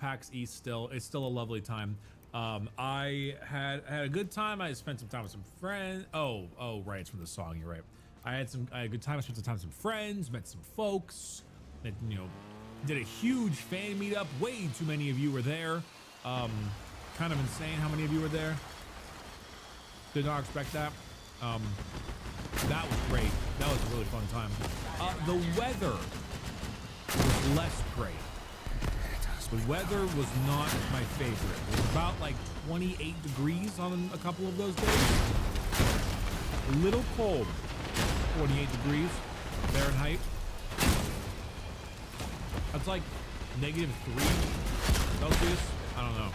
PAX East still. It's still a lovely time. I had a good time. I spent some time with some friends. Oh, right, it's from the song. You're right. I had a good time. I spent some time with some friends, met some folks, met, you know, did a huge fan meetup. Way too many of you were there. Kind of insane how many of you were there. Did not expect that. That was great. That was a really fun time. The weather was less great. The weather was not my favorite. It was about like 28 degrees on a couple of those days. A little cold. 48 degrees Fahrenheit. That's like -3 Celsius. I don't know.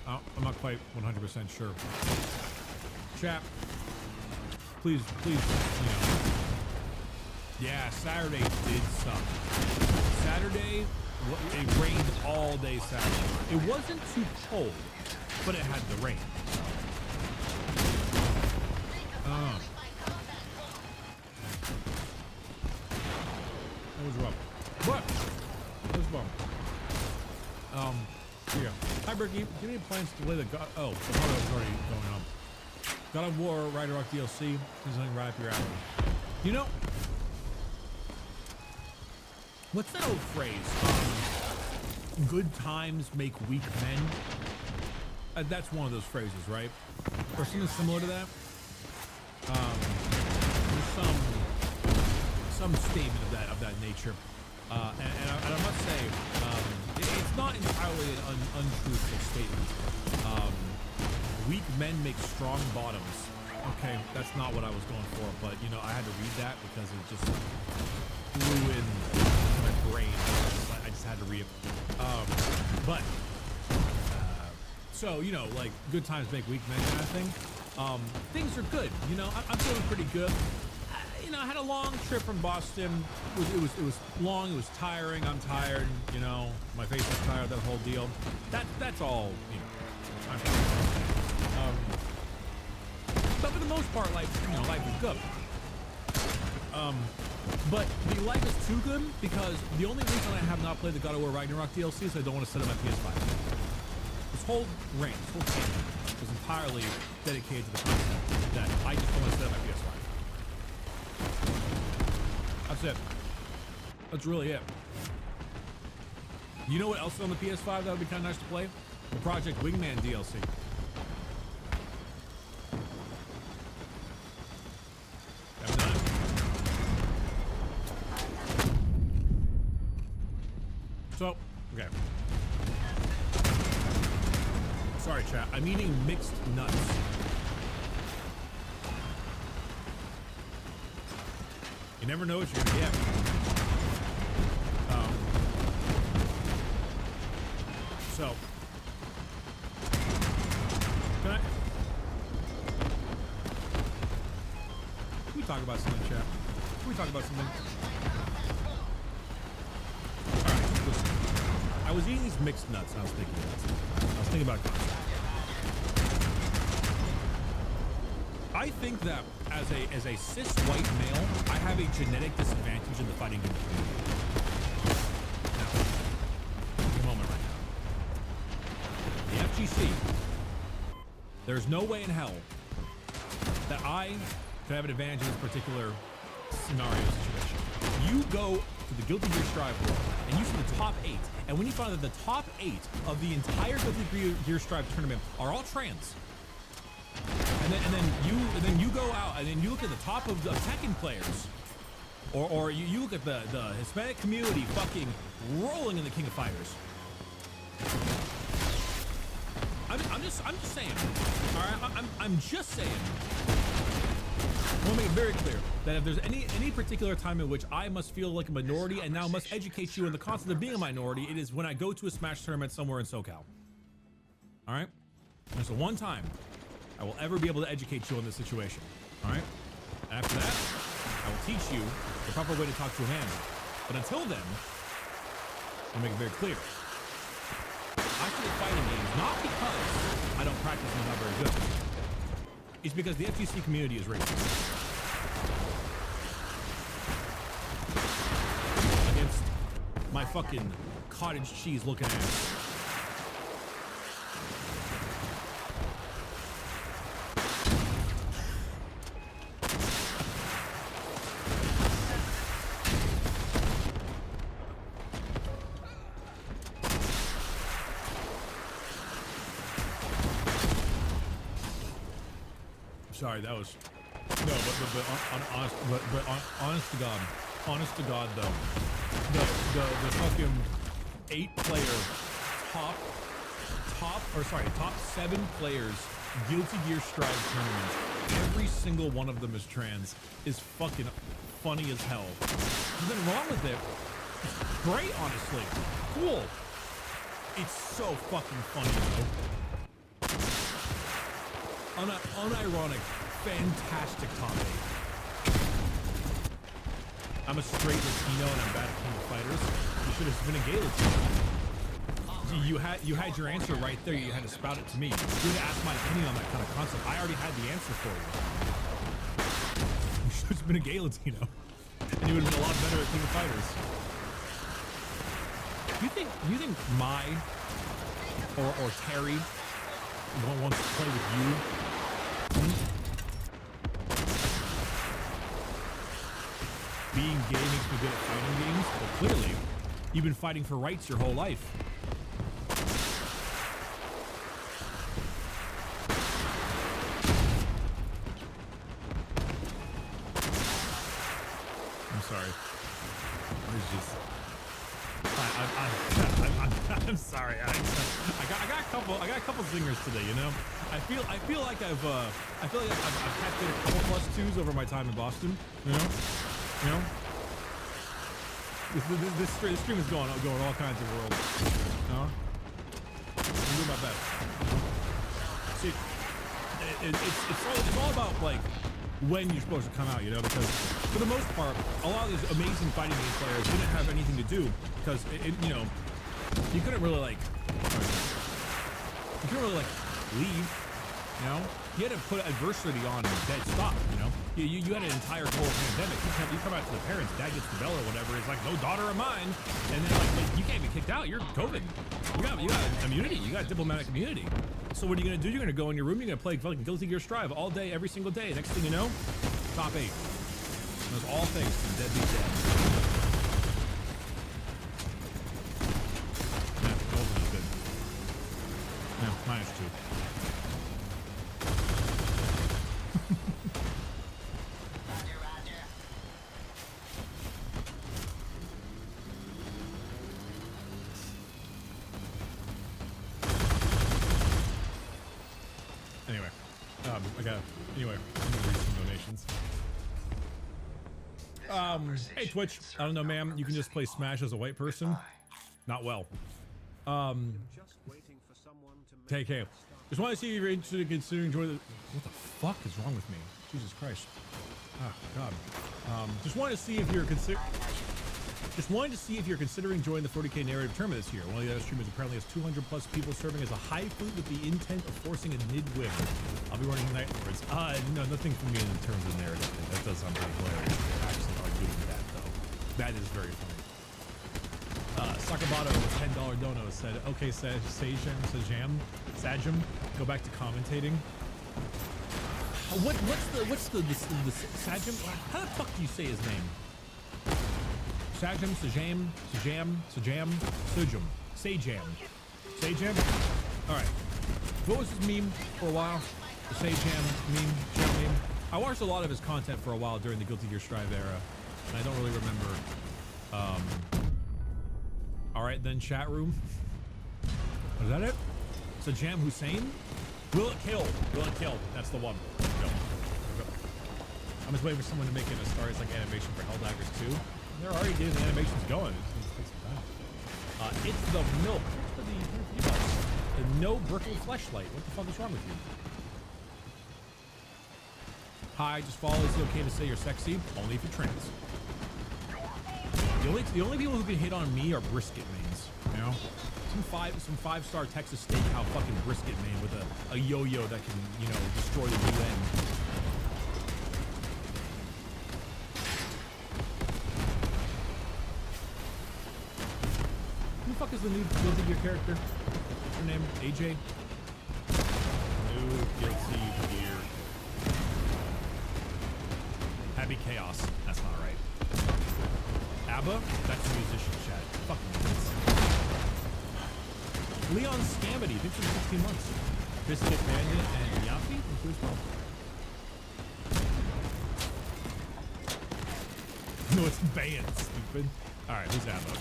I'm not quite 100% sure. Chat, please, you know. Yeah, Saturday did suck. Saturday, it rained all day Saturday. It wasn't too cold, but it had the rain. That was rough. But it was fun. Yeah. Hi, Bricky. Do you have any plans to play the God? Oh, the photo is already going on. God of War, Ragnarok DLC. There's something right up your alley. You know, what's that old phrase? Good times make weak men. That's one of those phrases, right? Or something similar to that. There's some statement of that nature. And I must say, it's not entirely an untruthful statement. Weak men make strong bottoms. Okay, that's not what I was going for, but you know, I had to read that because it just ruined my brain. I just had to read it. So you know, like good times make weak men kind of thing. Things are good. You know, I'm feeling pretty good. You know, I had a long trip from Boston. It was long. It was tiring. I'm tired. You know, my face is tired. That whole deal. That's all. You know, I'm fine. But for the most part, like, you know, life is good. But the life is too good because the only reason I have not played the God of War Ragnarok DLC is I don't want to set up my PS5. This whole reign, this whole campaign was entirely dedicated to the concept that I just don't want to set up my PS5. That's it. That's really it. You know what else is on the PS5 that would be kind of nice to play? The Project Wingman DLC. Haven't done it. So, okay. Sorry, chat. I'm eating mixed nuts. You never know what you're gonna get. So, can we talk about something, chat? Can we talk about something? All right, listen. I was eating these mixed nuts, and I was thinking about something. I was thinking about concept. I think that as a cis white male, I have a genetic disadvantage in the fighting game community. Now, take a moment right now. The FGC, there's no way in hell that I could have an advantage in this particular scenario situation. You go to the Guilty Gear Strive world, and you see the top 8, and when you find that the top 8 of the entire Guilty Gear Strive tournament are all trans, and then you go out and then you look at the top of the Tekken players, or you look at the Hispanic community fucking rolling in the King of Fighters. I'm just saying. All right, I'm just saying. I want to make it very clear that if there's any particular time in which I must feel like a minority and now must educate you in the concept of being a minority, it is when I go to a Smash tournament somewhere in SoCal. All right, there's the one time I will ever be able to educate you on this situation. All right. After that, I will teach you the proper way to talk to a man. But until then, I'll make it very clear. I play fighting games not because I don't practice and I'm not very good. It's because the FGC community is racist. Against my fucking cottage cheese looking ass. sorry, that was no, but honest to God though, the fucking 8-player top 7 players Guilty Gear Strive tournament, every single one of them is trans, is fucking funny as hell. There's nothing wrong with it. It's great, honestly. Cool. It's so fucking funny though. Unironic, fantastic top 8. I'm a straight Latino and I'm bad at King of Fighters. You should have been a gay Latino. You had your answer right there. You had to spout it to me. You had to ask my opinion on that kind of concept. I already had the answer for you. You should have been a gay Latino, and you would have been a lot better at King of Fighters. You think Mai or Terry wants to play with you? Being gay makes me good at fighting games? Well, clearly, you've been fighting for rights your whole life. Sorry. I'm sorry. I got a couple zingers today. You know, I feel like I've captured a couple +2s over my time in Boston. You know, this stream is going all kinds of worlds. You know? I'm doing my best. See, it's all about like when you're supposed to come out, you know, because for the most part, a lot of these amazing fighting game players didn't have anything to do because you know, you couldn't really like leave, you know. You had to put adversity on and dead stop, you know. You had an entire global pandemic. You come out to the parents, dad gets the bell or whatever. It's like, no daughter of mine, and then like you can't be kicked out. You're COVID. You got immunity. You got diplomatic immunity. So what are you gonna do? You're gonna go in your room. You're gonna play fucking Guilty Gear Strive all day, every single day. Next thing you know, top 8. Those all thanks to Deadbeat Dead. Yeah, Golden is good. Yeah, -2. Anyway, I'm gonna read some donations. Hey Twitch, I don't know, ma'am. You can just play Smash as a white person. Not well. KK. Just want to see if you're interested in considering joining the. What the fuck is wrong with me? Jesus Christ. Oh God. Just wanted to see if you're considering joining the 40K narrative tournament this year. One of the other streamers apparently has 200+ people serving as a high flute with the intent of forcing a mid-win. I'll be running Nightwards. No, nothing for me in terms of narrative. That does sound pretty hilarious. They actually are doing that though. That is very funny. Sakabato with $10 dono said, "Okay, Sajam, go back to commentating." What's the Sajam? How the fuck do you say his name? Sajam. All right. What was his meme for a while? The Sajam meme. I watched a lot of his content for a while during the Guilty Gear Strive era, and I don't really remember. All right, then chat room. Was that it? Sajam Hussein? Will it kill? That's the one. Go. I'm just waiting for someone to make it a Star It's like animation for Helldaggers 2. They're already getting the animations going. It's the milk. The no brickle fleshlight. What the fuck is wrong with you? Hi, just follow. Is it okay to say you're sexy? Only if you're trans. The only people who can hit on me are brisket mains. You know, some five-star Texas steakhouse fucking brisket main with a yo-yo that can, you know, destroy the UN. Who the fuck is the new Guilty Gear character? What's her name? AJ? New Guilty Gear. Happy Chaos. That's not right. ABBA? That's a musician chat. Fucking idiots. Leon Scamity. Thanks for 16 months. Biscuit Bandit and Yafi. Thank you as well. No, it's banned, stupid. All right, who's ammo?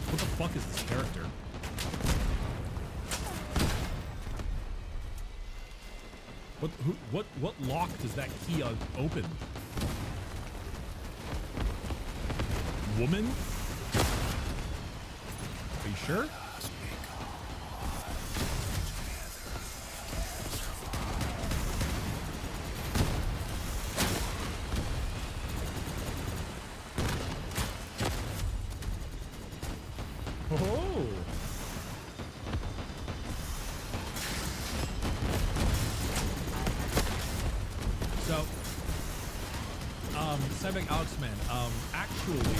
What the fuck is this character? What lock does that key open? Woman? Are you sure? Oh. So, Cyber Alex Man, actually,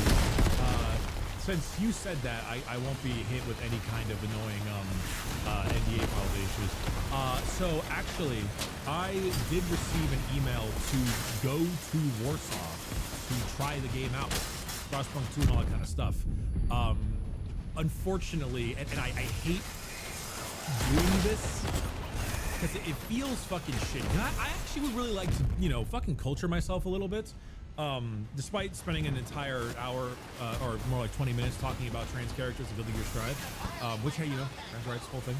since you said that, I won't be hit with any kind of annoying NDA probably issues. So actually, I did receive an email to go to Warsaw to try the game out, Frostpunk 2 and all that kind of stuff. Unfortunately, and I hate doing this because it feels fucking shitty. And I actually would really like to, you know, fucking culture myself a little bit. Despite spending an entire hour or more like 20 minutes talking about trans characters and building your stride, which, hey, you know, trans rights, whole thing.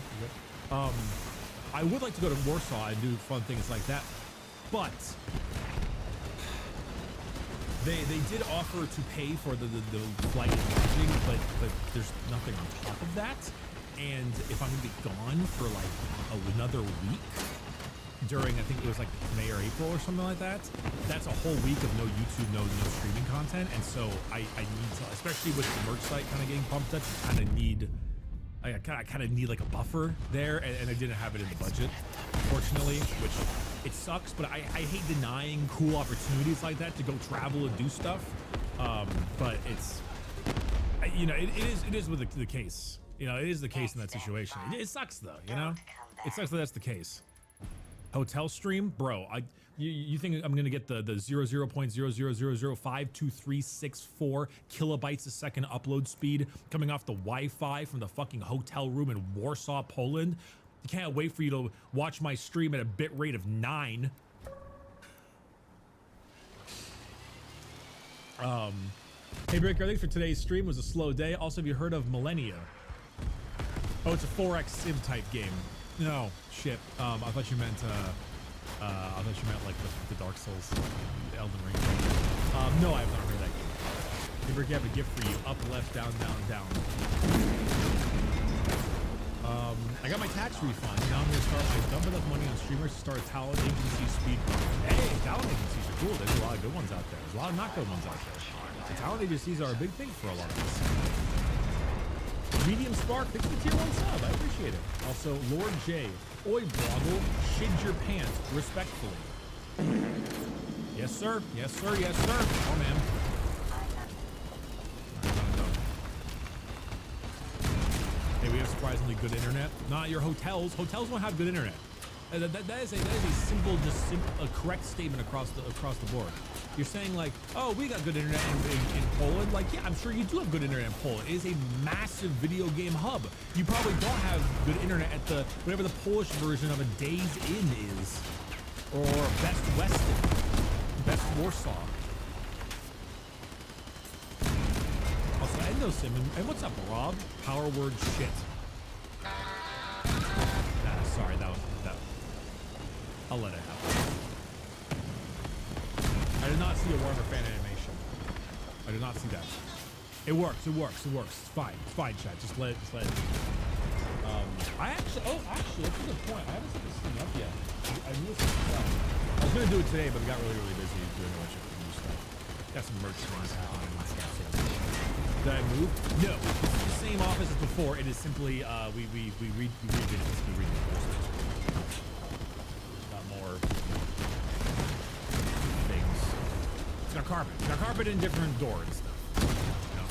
I would like to go to Warsaw and do fun things like that, but they did offer to pay for the flight and lodging, but there's nothing on top of that. And if I'm gonna be gone for like another week during, I think it was like May or April or something like that, that's a whole week of no YouTube, no streaming content. And so I need to, especially with the merch site kind of getting pumped up, I kind of need like a buffer there, and I didn't have it in the budget, unfortunately, which it sucks, but I hate denying cool opportunities like that to go travel and do stuff. But it's, you know, it is with the case. You know, it is the case in that situation. It sucks though, you know? It sucks that that's the case. Hotel stream? Bro, you think I'm gonna get the 0.000052364 kilobytes a second upload speed coming off the Wi-Fi from the fucking hotel room in Warsaw, Poland? I can't wait for you to watch my stream at a bit rate of 9. Hey Breaker, I think for today's stream was a slow day. Also, have you heard of Millennia? Oh, it's a 4X sim type game. No, shit. I thought you meant like the Dark Souls, the Elden Ring. No, I have not heard that game. Hey Breaker, I have a gift for you. Up, left, down, down, down. I got my tax refund. Now I'm gonna start. I dumped enough money on streamers to start a talent agency speed. Hey, talent agencies are cool. There's a lot of good ones out there. There's a lot of not good ones out there. The talent agencies are a big thing for a lot of us. Medium Spark, thanks for the tier 1 sub. I appreciate it. Also, Lord J. Oi, Broggle, shid your pants respectfully. Yes, sir. Yes, sir. Yes, sir. Oh, man. Hey, we have surprisingly good internet. Not your hotels. Hotels won't have good internet. That is a simple, a correct statement across the board. You're saying like, oh, we got good internet in Poland. Like, yeah, I'm sure you do have good internet in Poland. It is a massive video game hub. You probably don't have good internet at the whatever the Polish version of a Days Inn is, or Best Weston, Best Warsaw. Also, Endosim, and what's up, Rob? Power word shit. Sorry, that. I'll let it happen. I did not see a Warhammer fan animation. I did not see that. It works. It works. It works. It's fine. It's fine, chat. Just let it. Actually, that's a good point. I haven't set this thing up yet. I knew this stuff. I was gonna do it today, but I got really, really busy doing a bunch of new stuff. Got some merch things happening and stuff. So. Did I move? No. It's the same office as before. It is simply we redid it. We redid it. Things. It's got carpet. It's got carpet in different doors and stuff. You know.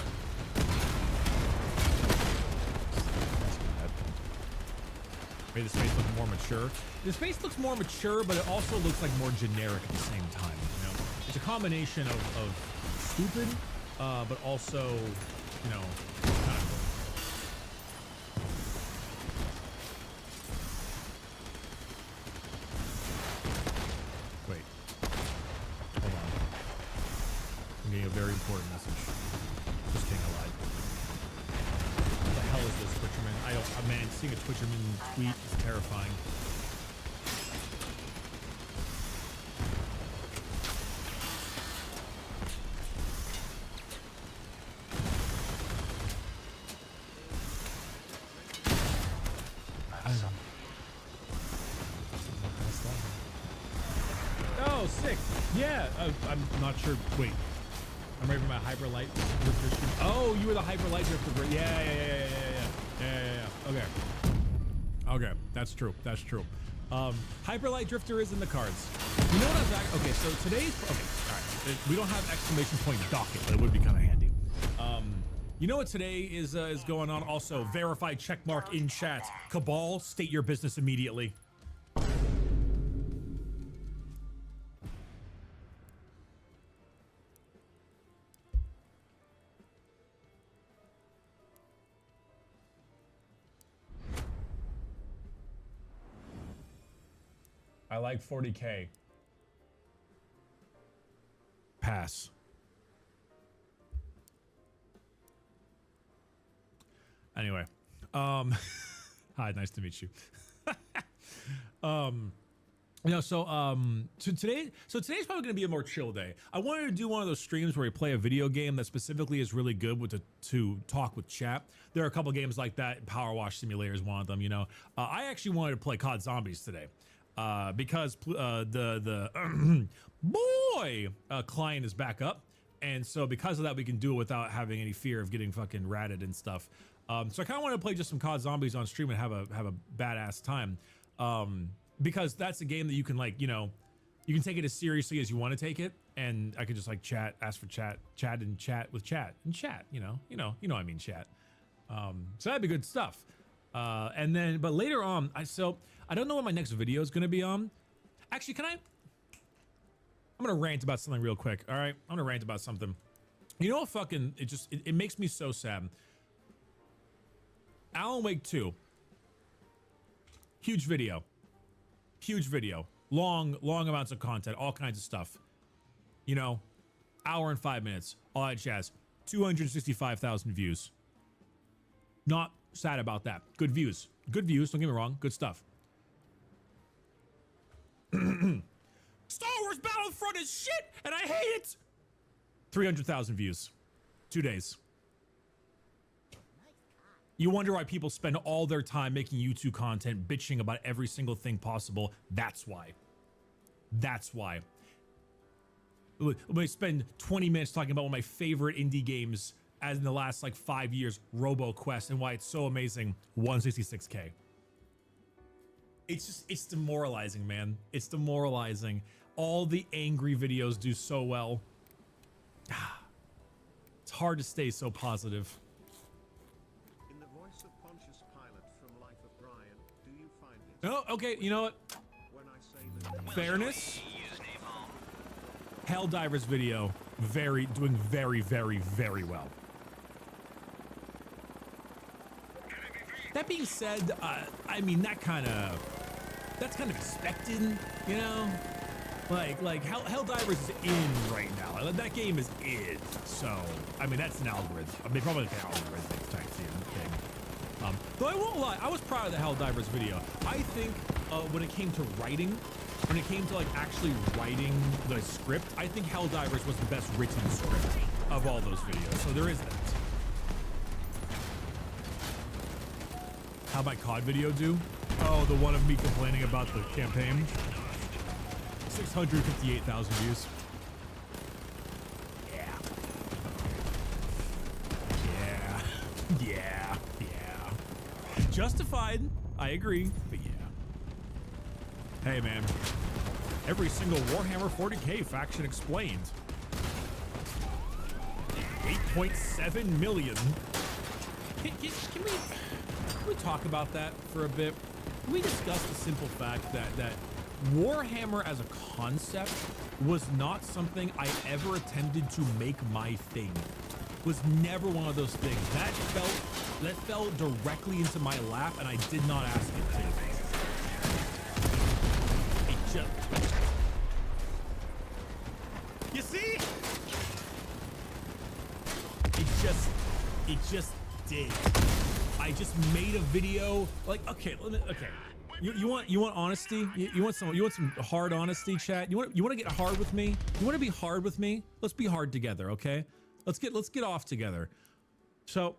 Made the space look more mature. The space looks more mature, but it also looks like more generic at the same time. You know, it's a combination of stupid, but also, you know, kind of. Wait. Hold on. seeing a Twitcherman tweet is terrifying. Oh, sick. Yeah, I'm not sure. Wait, I'm ready for my hyper light drifter stream. Oh, you were the hyper light drifter. Yeah. Okay, that's true. Hyper light drifter is in the cards. You know what I'm back? Okay, so today's okay. All right, we don't have exclamation point docket, but it would be kind of handy. You know what today is going on? Also, verified checkmark in chat. Cabal, state your business immediately. I like 40K. Pass. Anyway, hi, nice to meet you. Today's probably gonna be a more chill day. I wanted to do one of those streams where we play a video game that specifically is really good with to talk with chat. There are a couple games like that. Power Wash Simulator is one of them. You know, I actually wanted to play COD Zombies today. Because the client is back up, and so because of that we can do it without having any fear of getting fucking ratted and stuff. So I kind of want to play just some COD Zombies on stream and have a badass time, because that's a game that you can, like, you know, you can take it as seriously as you want to take it, and I could just like ask for chat with chat, you know I mean chat. So that'd be good stuff. And then, but later on, I don't know what my next video is going to be on. Actually, I'm going to rant about something real quick. All right. I'm going to rant about something. You know what fucking, it makes me so sad. Alan Wake 2. Huge video. Long amounts of content, all kinds of stuff. You know, hour and 5 minutes, all that jazz. 265,000 views. Not sad about that. Good views, don't get me wrong, good stuff. Star Wars Battlefront is shit and I hate it. 300,000 views, 2 days. You wonder why people spend all their time making YouTube content bitching about every single thing possible. That's why. Let me spend 20 minutes talking about one of my favorite indie games as in the last like 5 years, RoboQuest, and why it's so amazing. 166K. It's demoralizing, man. It's demoralizing. All the angry videos do so well. It's hard to stay so positive. In the voice of Pontius Pilate from Life of Brian, do you find it? Oh, okay, you know what? When I say that Fairness. Helldivers video, doing very, very well. That being said, I mean, that's kind of expected, you know? Like Helldivers is in right now. That game is in, so, I mean, that's an algorithm. I mean, probably like an algorithmic type thing. Though I won't lie, I was proud of the Helldivers video. I think when it came to writing, when it came to like actually writing the script, I think Helldivers was the best written script of all those videos. So there is that. How'd my COD video do? Oh, the one of me complaining about the campaign. 658,000 views. Yeah. Justified, I agree, but yeah. Hey man, every single Warhammer 40K faction explained. 8.7 million. Can we talk about that for a bit? Can we discuss the simple fact that Warhammer as a concept was not something I ever attempted to make my thing. Was never one of those things. That fell directly into my lap and I did not ask it to. It just... You see? It just did. I just made a video. Like, okay, okay. You want honesty? You want some hard honesty, chat? You want to get hard with me? You want to be hard with me? Let's be hard together, okay? Let's get off together. So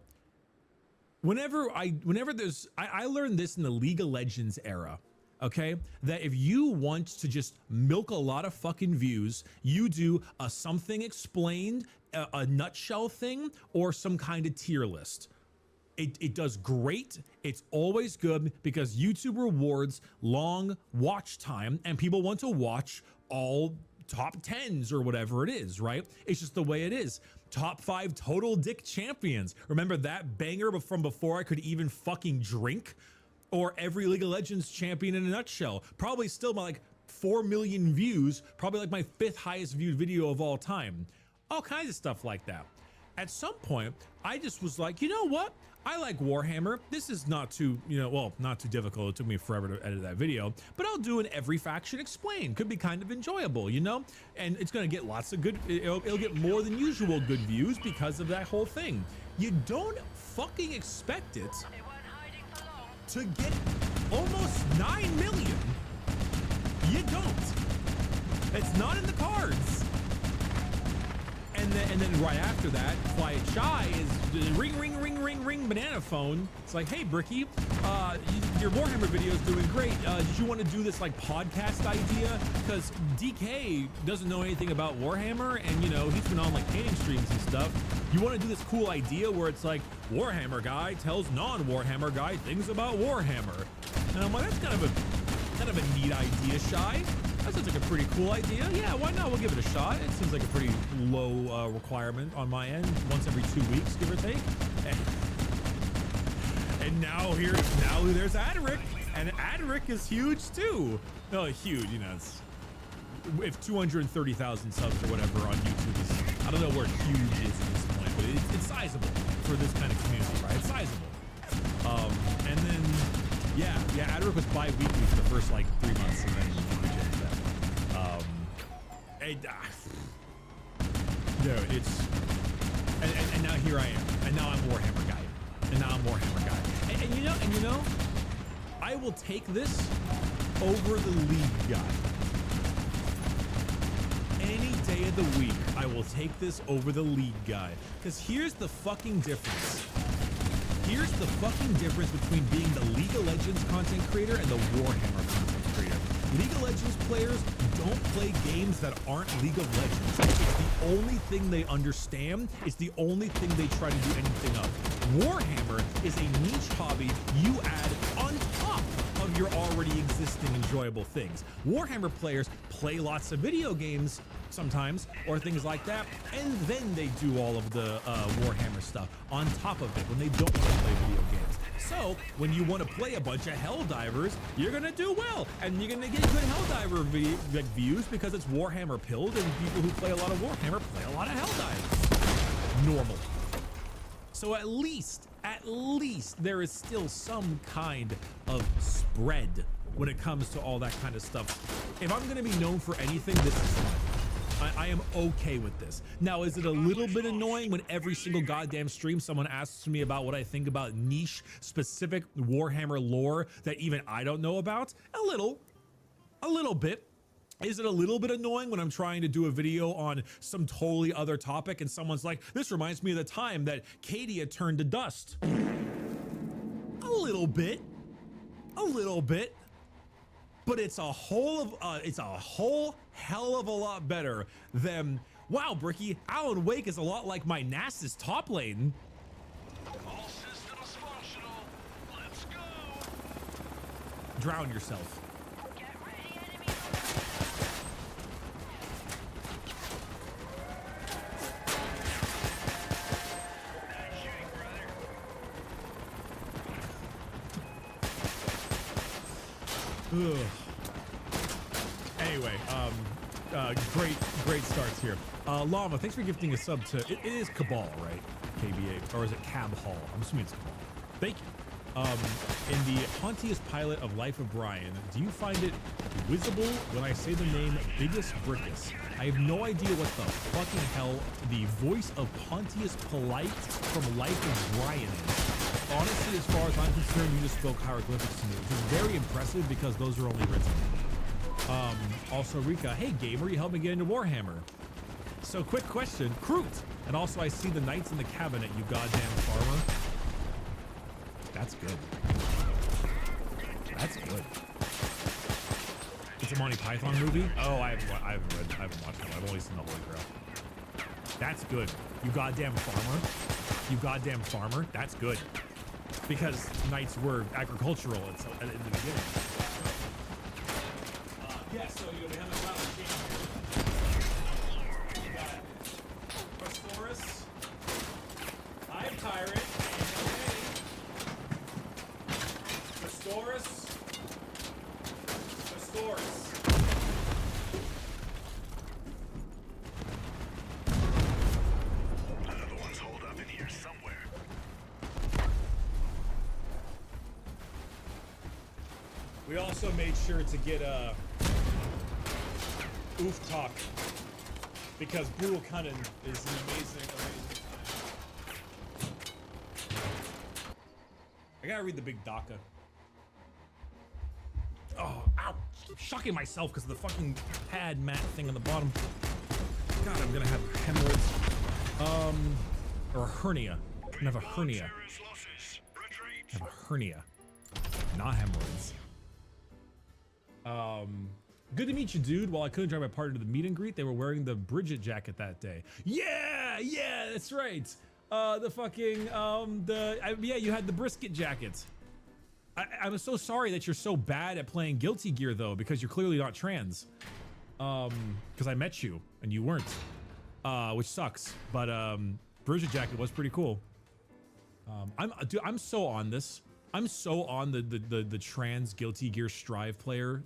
whenever there's I learned this in the League of Legends era, okay? That if you want to just milk a lot of fucking views, you do a something explained, a nutshell thing, or some kind of tier list. It does great. It's always good because YouTube rewards long watch time and people want to watch all top 10s or whatever it is, right? It's just the way it is. Top 5 total dick champions. Remember that banger from before I could even fucking drink? Or every League of Legends champion in a nutshell. Probably still my like 4 million views, probably like my 5th highest viewed video of all time. All kinds of stuff like that. At some point, I just was like, you know what? I like Warhammer. This is not too, not too difficult. It took me forever to edit that video, but I'll do an every faction explain. Could be kind of enjoyable, and it's going to get lots of good, it'll get more than usual good views because of that whole thing. You don't fucking expect it to get almost 9 million. You don't. It's not in the cards. And then right after that, Quiet Shy is ring, ring, ring, ring, ring, banana phone. It's like, hey, Bricky, your Warhammer video is doing great. Did you want to do this like podcast idea? Because DK doesn't know anything about Warhammer, and he's been on like painting streams and stuff. You want to do this cool idea where it's like Warhammer guy tells non-Warhammer guy things about Warhammer, and I'm like, that's kind of a neat idea, Shy. That sounds like a pretty cool idea. Yeah, why not? We'll give it a shot. It seems like a pretty low requirement on my end, once every 2 weeks, give or take. And now there's Adric, and Adric is huge too. No, huge, it's, if 230,000 subs or whatever on YouTube is, I don't know where huge is at this point, but it's sizable for this kind of community, right? It's sizable. And then, yeah, Adric was bi-weekly for the first like 3 months, and then we changed that. No, it's, and now here I am, and now I'm Warhammer guy, and I will take this over the League guy. Any day of the week, I will take this over the League guy, because here's the fucking difference. Here's the fucking difference between being the League of Legends content creator and the Warhammer content creator. League of Legends players don't play games that aren't League of Legends. It's the only thing they understand. It's the only thing they try to do anything of. Warhammer is a niche hobby you add on top of your already existing enjoyable things. Warhammer players play lots of video games sometimes, or things like that, and then they do all of the Warhammer stuff on top of it when they don't want to play video games. So when you want to play a bunch of Helldivers, you're gonna do well, and you're gonna get good Helldiver views because it's Warhammer pilled, and people who play a lot of Warhammer play a lot of Helldivers. Normal. So at least there is still some kind of spread when it comes to all that kind of stuff. If I'm gonna be known for anything, this is fine. I am okay with this. Now, is it a little bit annoying when every single goddamn stream someone asks me about what I think about niche specific Warhammer lore that even I don't know about? A little bit. Is it a little bit annoying when I'm trying to do a video on some totally other topic and someone's like, this reminds me of the time that Cadia turned to dust? A little bit. But it's a whole hell of a lot better than, wow, Bricky, Alan Wake is a lot like my Nasus top lane. All systems functional. Let's go. Drown yourself. Get ready, enemy. Nice shooting, brother. Ugh. Anyway, great starts here. Llama, thanks for gifting a sub to, it is Cabal, right? KBA, or is it Cab Hall? I'm assuming it's Cabal. Thank you. In the hauntiest pilot of Life of Brian, do you find it visible when I say the name Biggest Brickus? I have no idea what the fucking hell the voice of Pontius Polite from Life of Brian is. honestly, as far as I'm concerned, you just spoke hieroglyphics to me, which is very impressive because those are only written. Also, Rika, hey gamer, you helped me get into Warhammer. So, quick question, Kroot. And also, I see the knights in the cabinet, you goddamn farmer. That's good. That's good. It's a Monty Python movie? Oh, I haven't watched it. I've only seen the Holy Grail. That's good. You goddamn farmer. You goddamn farmer. That's good. Because knights were agricultural in the beginning. Yeah, so we have a lot of game here. We got Crossout. Hi, Tyrant. Crossout. Another one's holed up in here somewhere. We also made sure to get Oof Talk because Brutal Cunning is an amazing time. I gotta read the big DACA. Oh, ow! I'm shocking myself because of the fucking pad mat thing on the bottom. God, I'm gonna have hemorrhoids. Or a hernia. I'm gonna have a hernia. I have a hernia, not hemorrhoids. Good to meet you, dude. While I couldn't drive my partner to the meet and greet, they were wearing the Bridget jacket that day. Yeah, that's right. The fucking, yeah, you had the brisket jacket. I'm so sorry that you're so bad at playing Guilty Gear though, because you're clearly not trans. Because I met you and you weren't, which sucks. But Bridget jacket was pretty cool. I'm so on this. I'm so on the trans Guilty Gear Strive player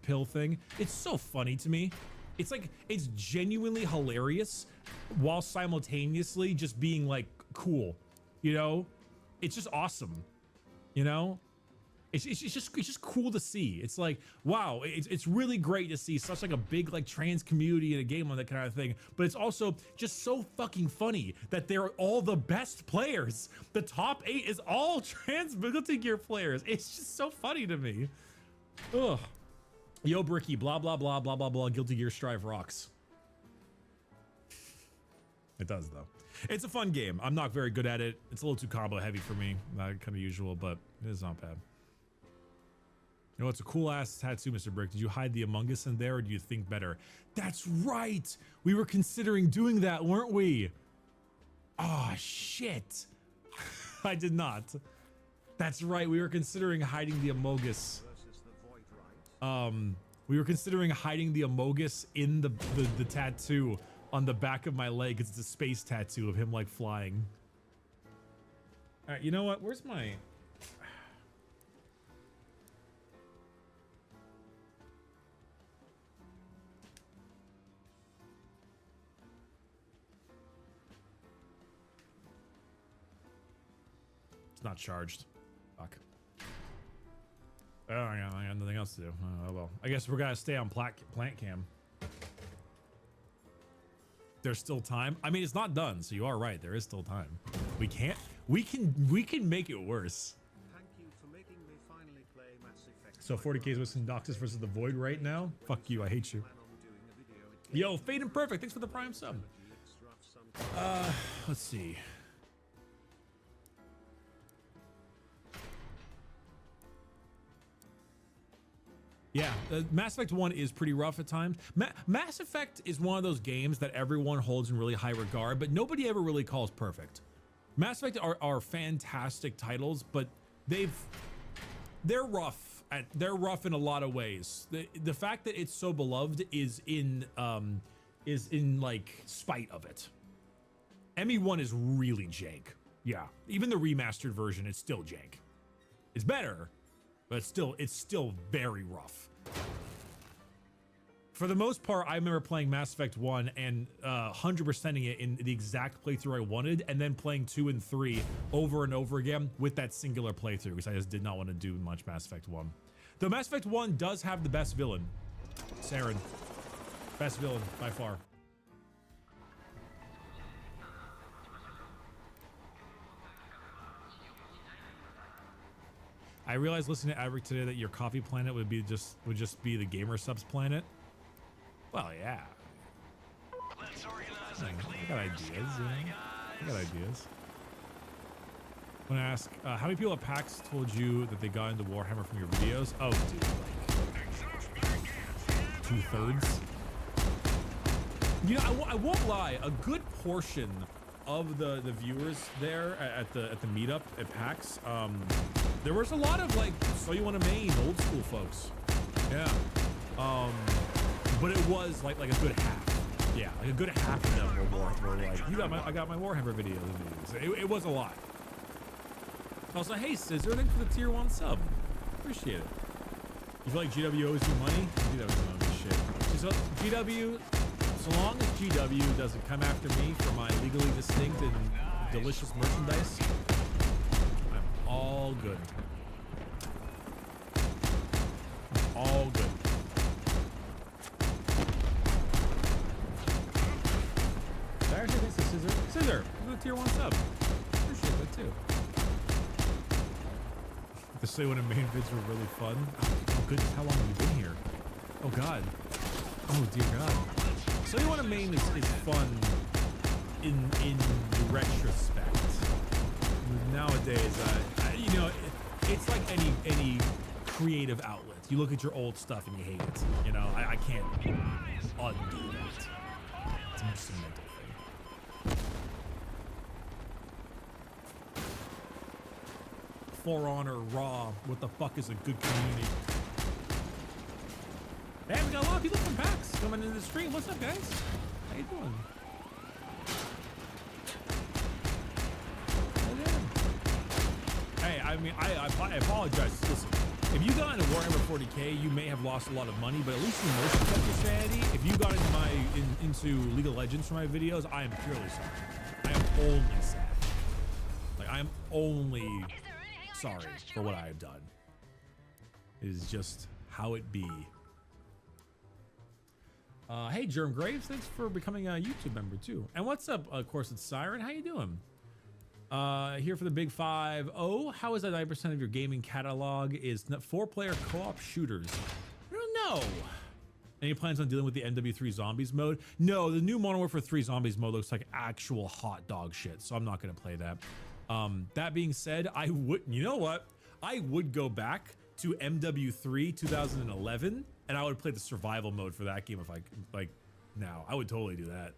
pill thing. It's so funny to me. It's like, it's genuinely hilarious while simultaneously just being like cool, you know? It's just awesome, you know? It's just cool to see. It's like, wow, it's really great to see such like a big like trans community in a game on that kind of thing. But it's also just so fucking funny that they're all the best players. The top 8 is all trans Guilty Gear players. It's just so funny to me. Ugh. Yo, Bricky, blah, blah, blah, blah, blah, blah. Guilty Gear Strive rocks. It does, though. It's a fun game. I'm not very good at it. It's a little too combo heavy for me. Not kind of usual, but it is not bad. You know, it's a cool ass tattoo, Mr. Brick. Did you hide the Among Us in there, or do you think better? That's right. We were considering doing that, weren't we? Oh, shit. I did not. That's right. We were considering hiding the Among Us. We were considering hiding the Amogus in the tattoo on the back of my leg. It's a space tattoo of him like flying. All right, you know what? Where's my... It's not charged. Fuck. Oh, I got nothing else to do. Oh, well. I guess we're gonna stay on plant cam. There's still time. I mean, it's not done, so you are right. There is still time. We can make it worse. Thank you for making me finally play Mass Effect. So 40K is with Noctis versus the Void right now. Fuck you. I hate you. Yo, Fade and Perfect. Thanks for the Prime sub. Let's see. Yeah, Mass Effect 1 is pretty rough at times. Mass Effect is one of those games that everyone holds in really high regard, but nobody ever really calls perfect. Mass Effect are fantastic titles, but they're rough in a lot of ways. The fact that it's so beloved is in like spite of it. ME1 is really jank. Yeah, even the remastered version is still jank. It's better, but it's still very rough. For the most part, I remember playing Mass Effect 1 and 100%ing it in the exact playthrough I wanted, and then playing 2 and 3 over and over again with that singular playthrough, because I just did not want to do much Mass Effect 1. Though Mass Effect 1 does have the best villain, Saren. Best villain by far. I realized listening to Adric today that your coffee planet would just be the gamer subs planet. Well, yeah. Let's organize I a clear got ideas. sky, You know? I got guys. ideas. When I ask, how many people at PAX told you that they got into Warhammer from your videos? Oh, dude, like 2/3. You know, I won't lie. A good portion of the viewers there at the meetup at PAX, there was a lot of like, so you want to main old school folks. Yeah. But it was like a good half. Yeah, like a good half of them were like, I got my Warhammer videos in these. It was a lot. Also, hey, Scissor, thanks for the tier 1 sub. Appreciate it. You feel like GW owes you money? GW doesn't owe me shit. So, GW, so long as GW doesn't come after me for my legally distinct and delicious merchandise, I'm all good. I'm all good. Actually, thanks to Scissor. Scissor, for the tier 1 sub. Appreciate that too. To say when a main vids were really fun. Oh goodness, how long have you been here? Oh god. Oh dear god. So you want a main is fun in retrospect. Nowadays, you know, it's like any creative outlet. You look at your old stuff and you hate it. You know, I can't undo that. It's just a mental thing. For Honor Raw. What the fuck is a good community? Hey, we got a lot of people from PAX coming into the stream. What's up, guys? How you doing? How you doing? Hey, I mean, I apologize. Listen, if you got into Warhammer 40K, you may have lost a lot of money, but at least in most of your sanity, if you got into League of Legends for my videos, I am purely sorry. I am only sad. Like, I am only sorry for what I have done. It is just how it be. Hey, Germ Graves, thanks for becoming a YouTube member too. And what's up, of course, it's Siren. How you doing? Here for the big 5-0. How is that 9% of your gaming catalog is 4-player co-op shooters? I don't know. Any plans on dealing with the MW3 Zombies mode? No, the new Modern Warfare 3 Zombies mode looks like actual hot dog shit, so I'm not gonna play that. That being said, you know what? I would go back to MW3 2011 and I would play the survival mode for that game if I like now. I would totally do that.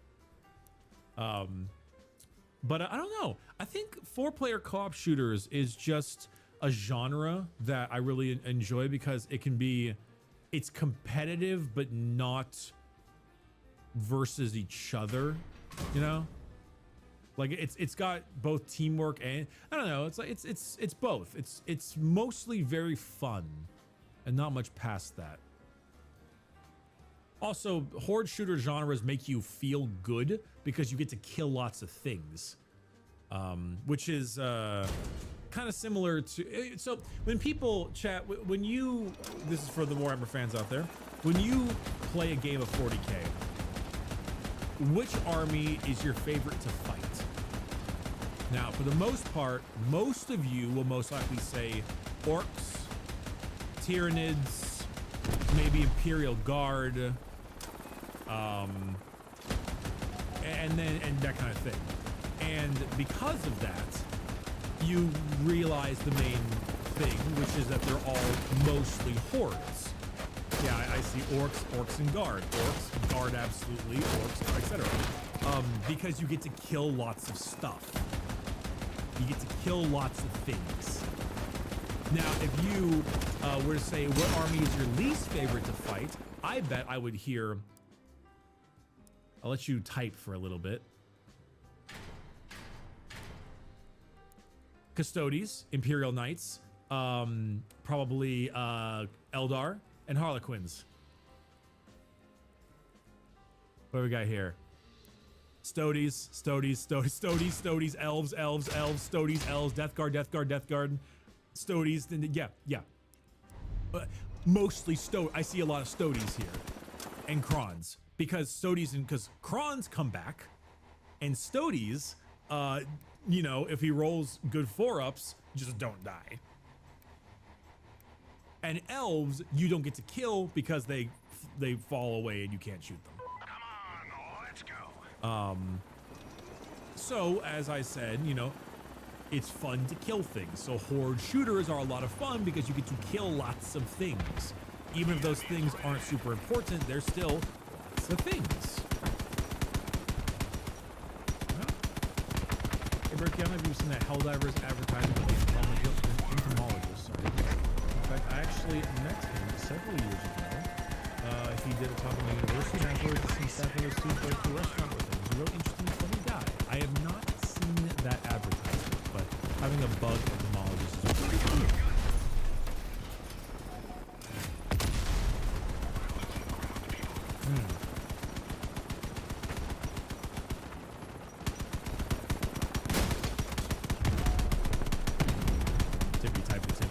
But I don't know. I think 4-player co-op shooters is just a genre that I really enjoy because it's competitive, but not versus each other, you know? Like it's got both teamwork and I don't know. It's like it's both. It's mostly very fun, and not much past that. Also, horde shooter genres make you feel good because you get to kill lots of things, which is kind of similar to. So when people chat, this is for the Warhammer fans out there. When you play a game of 40K, which army is your favorite to fight? Now, for the most part, most of you will most likely say orcs, Tyranids, maybe Imperial Guard, and that kind of thing. And because of that, you realize the main thing, which is that they're all mostly hordes. Yeah, I see orcs and guard. Orcs, guard absolutely, orcs, etc. Because you get to kill lots of stuff. You get to kill lots of things. Now, if you were to say what army is your least favorite to fight, I bet I would hear. I'll let you type for a little bit. Custodes, Imperial Knights, probably Eldar, and Harlequins. What do we got here? Stodes, elves, Stodes, elves, Death Guard, Stodes, yeah. Mostly I see a lot of Stodes here, and Krons, because Krons come back, and Stodes, you know, if he rolls good 4-ups, just don't die. And elves, you don't get to kill because they fall away and you can't shoot them. Come on, let's go. So as I said, you know, it's fun to kill things. So horde shooters are a lot of fun because you get to kill lots of things. Even if those things aren't super important, there's still lots of things. Hey, Berkey, I don't know if you've seen that Helldivers advertisement for the entomologist. Sorry. In fact, I actually met him several years ago. He did a talk on the university, and afterwards, some staff members to go to a restaurant with him. He's a real interesting, funny guy. I have not seen that advertisement, but having a bug entomologist is pretty cool. Tippy type of tip.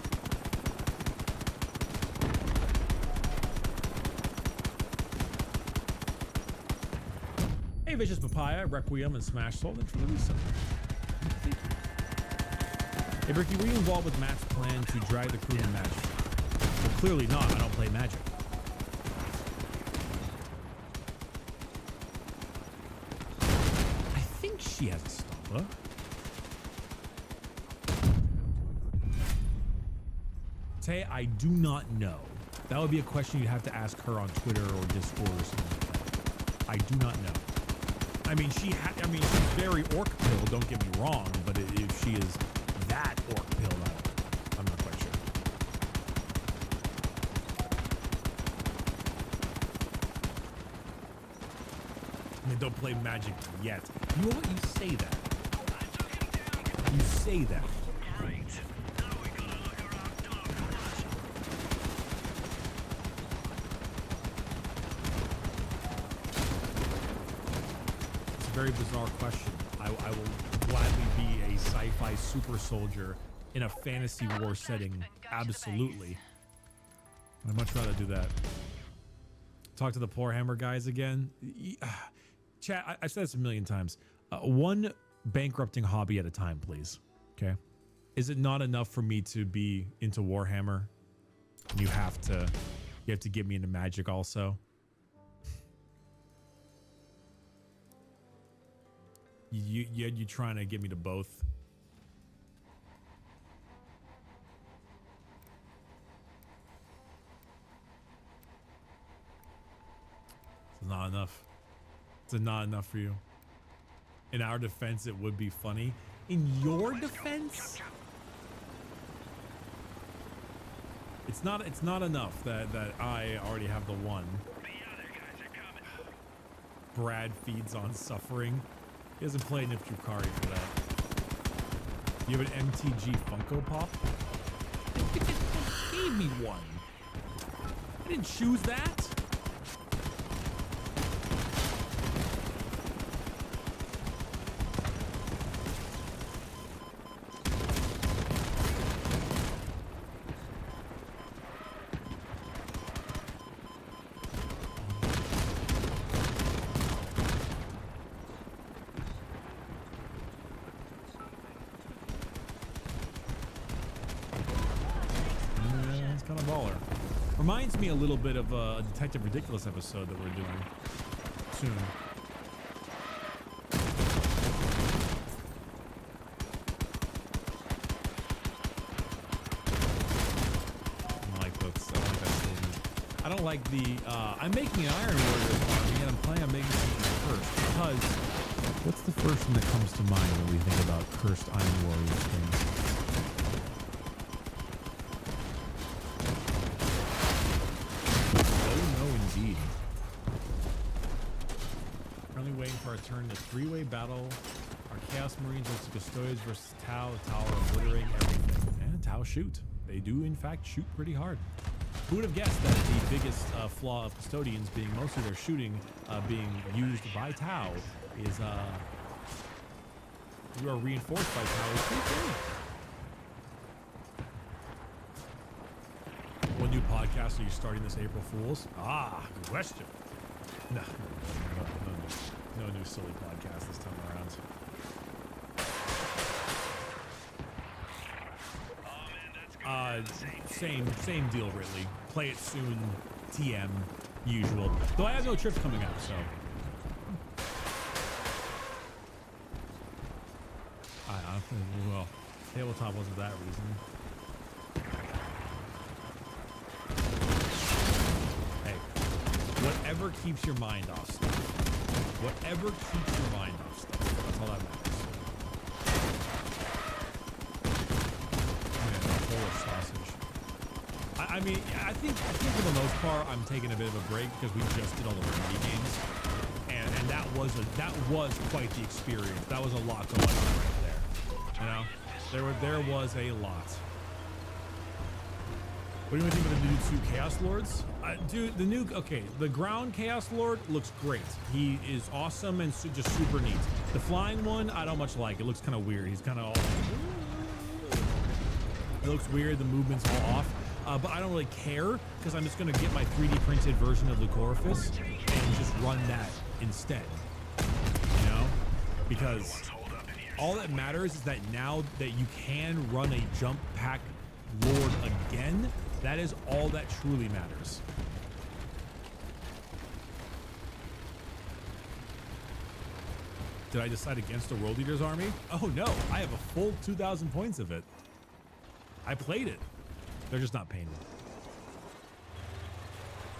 Hey, Vicious Papaya, Requiem, and Smash Soul. Thanks for the resub. Thank you. Hey, Ricky, were you involved with Matt's plan to drag the crew in Magic? Well, clearly not. I don't play Magic. I think she has a Stompa. Tay, I do not know. That would be a question you'd have to ask her on Twitter or Discord or something like that. I do not know. I mean, she's very orc pilled, don't get me wrong, but if she is that orc pilled, I'm not quite sure. I mean, don't play Magic yet. You know what? You say that. You say that. Great. Now we gotta look around doghouse. It's a very bizarre question. I will gladly be a sci-fi super soldier in a fantasy war setting. Absolutely. I'd much rather do that. Talk to the poor hammer guys again. Chat, I've said this a million times. One bankrupting hobby at a time, please. Okay. Is it not enough for me to be into Warhammer? You have to get me into Magic also. You trying to get me to both? It's not enough. It's not enough for you. In our defense, it would be funny. In your defense, it's not enough that I already have the one. The other guys are coming. Brad feeds on suffering. He doesn't play Nip Drukari for that. You have an MTG Funko Pop? You gave me one. I didn't choose that. Kind of baller. Reminds me a little bit of a Detective Ridiculous episode that we're doing soon. I like those. I like that statement. I don't like the. I'm making an Iron Warriors army, and I'm planning on making something first. Because what's the first thing that comes to mind when we think about cursed Iron Warriors things? Indeed. Currently waiting for our turn to three-way battle. Our Chaos Marines versus Custodians versus Tau. The Tower obliterating everything. And Tau shoot. They do, in fact, shoot pretty hard. Who would have guessed that the biggest flaw of Custodians being mostly their shooting being used by Tau is you are reinforced by Tau is pretty cool. What new podcast are you starting this April Fool's? Ah, good question. No new silly podcast this time around. Oh man, that's good. Same deal, really. Play it soon, TM, usual. Though I have no trips coming out, so. I don't think, well, tabletop wasn't that reason. Hey, whatever keeps your mind off stuff. Whatever keeps your mind off stuff. That's all that matters. Sausage. I mean, I think for the most part, I'm taking a bit of a break because we just did all the remedy games, and that was quite the experience. That was a lot going on right there. You know, there was a lot. What do you think of the new 2 Chaos Lords? Dude, the ground Chaos Lord looks great. He is awesome and just super neat. The flying one, I don't much like. It looks kind of weird. He's kind of all. It looks weird, the movement's all off, but I don't really care because I'm just gonna get my 3D printed version of the Lucorphus and just run that instead, you know? Because all that matters is that now that you can run a jump pack Lord again, that is all that truly matters. Did I decide against the World Eaters army? Oh no, I have a full 2,000 points of it. I played it. They're just not paying me.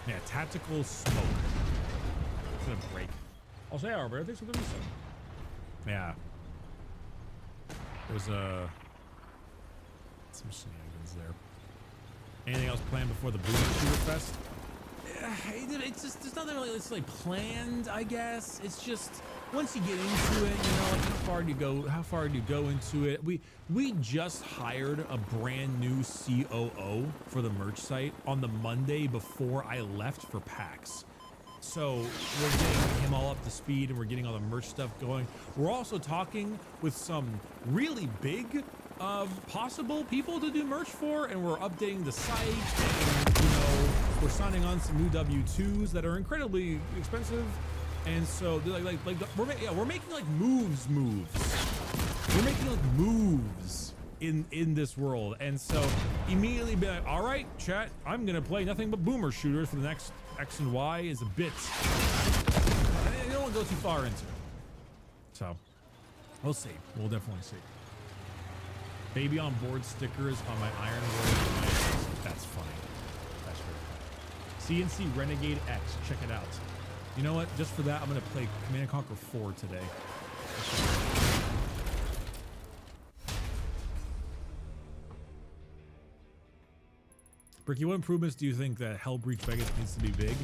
Yeah, tactical smoke. It's gonna break. I'll say Arbor, thanks for the reset. Yeah. There's some shenanigans there. Anything else planned before the Boomer Shooter Fest? It's just, there's nothing really, it's like planned, I guess. It's just, once you get into it, you know, like how far do you go into it? We just hired a brand new COO for the merch site on the Monday before I left for PAX. So we're getting him all up to speed and we're getting all the merch stuff going. We're also talking with some really big possible people to do merch for, and we're updating the site, and you know, we're signing on some new W2s that are incredibly expensive. And so we're making like moves. We're making like moves in this world. And so immediately be like, all right, chat, I'm gonna play nothing but boomer shooters for the next X and Y is a bit. You don't want to go too far into it. So we'll see. We'll definitely see. Baby on board stickers on my Iron Warrior. That's funny. That's very funny. CNC Renegade X. Check it out. You know what? Just for that, I'm going to play Command & Conquer 4 today. Bricky, what improvements do you think that Hellbreach Vegas needs to be big?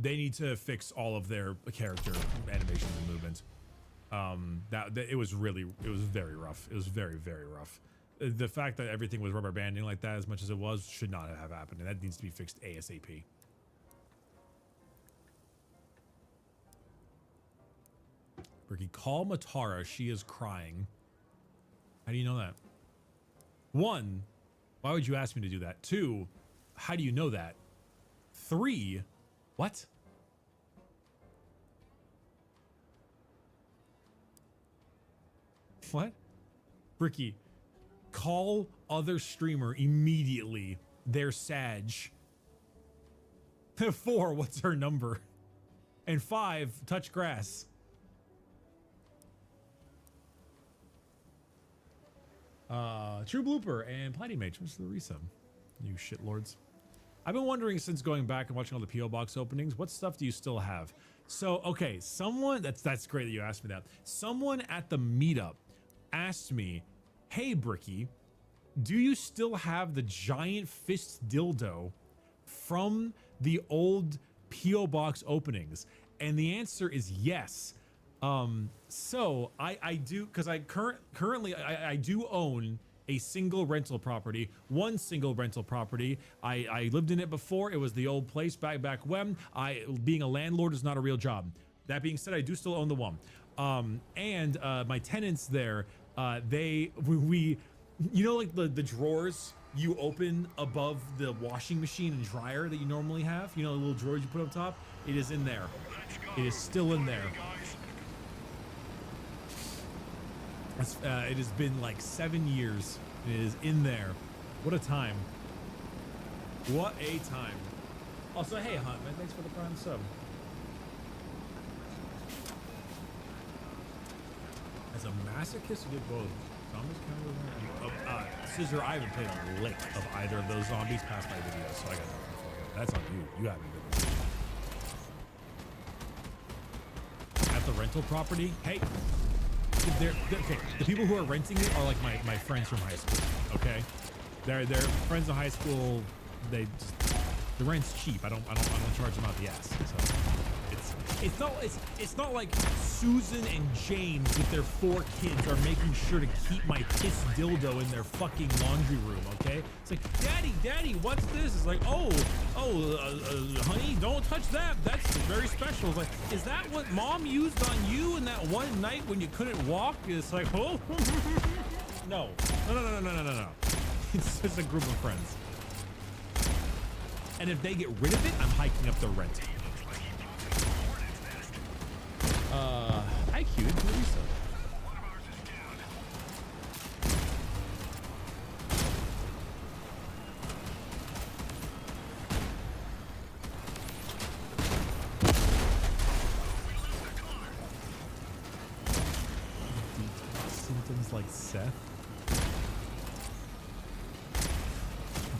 They need to fix all of their character animations and movements. It was very rough. It was very, very rough. The fact that everything was rubber banding like that as much as it was should not have happened, and that needs to be fixed ASAP. Ricky, call Matara. She is crying. How do you know that? 1, why would you ask me to do that? 2, how do you know that? 3, what? What? Ricky, call other streamer immediately. They're Sag. 4, what's her number? And 5, touch grass. True Blooper and Platinumate. What's the resub? You shitlords. I've been wondering since going back and watching all the P.O. Box openings, what stuff do you still have? So, okay, someone, that's great that you asked me that. Someone at the meetup asked me, hey, Bricky, do you still have the giant fist dildo from the old P.O. Box openings? And the answer is yes. So I do, because I currently do own a single rental property, one single rental property. I lived in it before. It was the old place back when. Being a landlord is not a real job. That being said, I do still own the one. And my tenants there, we you know, like the drawers you open above the washing machine and dryer that you normally have, you know, the little drawers you put up top, it is in there. It is still in there. It has been like 7 years. It is in there. What a time. What a time. Also, hey, Hunt, man, thanks for the prime sub. As a masochist, you did both. Zombies counter. Scissor, I haven't played a lick of either of those zombies past my videos, so I got nothing for you. That's on you. You got me good. At the rental property, hey, okay. The people who are renting it are like my friends from high school. Okay, they're friends in high school. The rent's cheap. I don't charge them out the ass. So it's not like Susan and James with their 4 kids are making sure to keep my piss dildo in their fucking laundry room. Okay, it's like, daddy, what's this? It's like, honey, don't touch that. That's very special. It's like, is that what mom used on you in that one night when you couldn't walk? It's like, oh, no. It's just a group of friends. And if they get rid of it, I'm hiking up the rent. IQ, Lisa. Symptoms like Seth.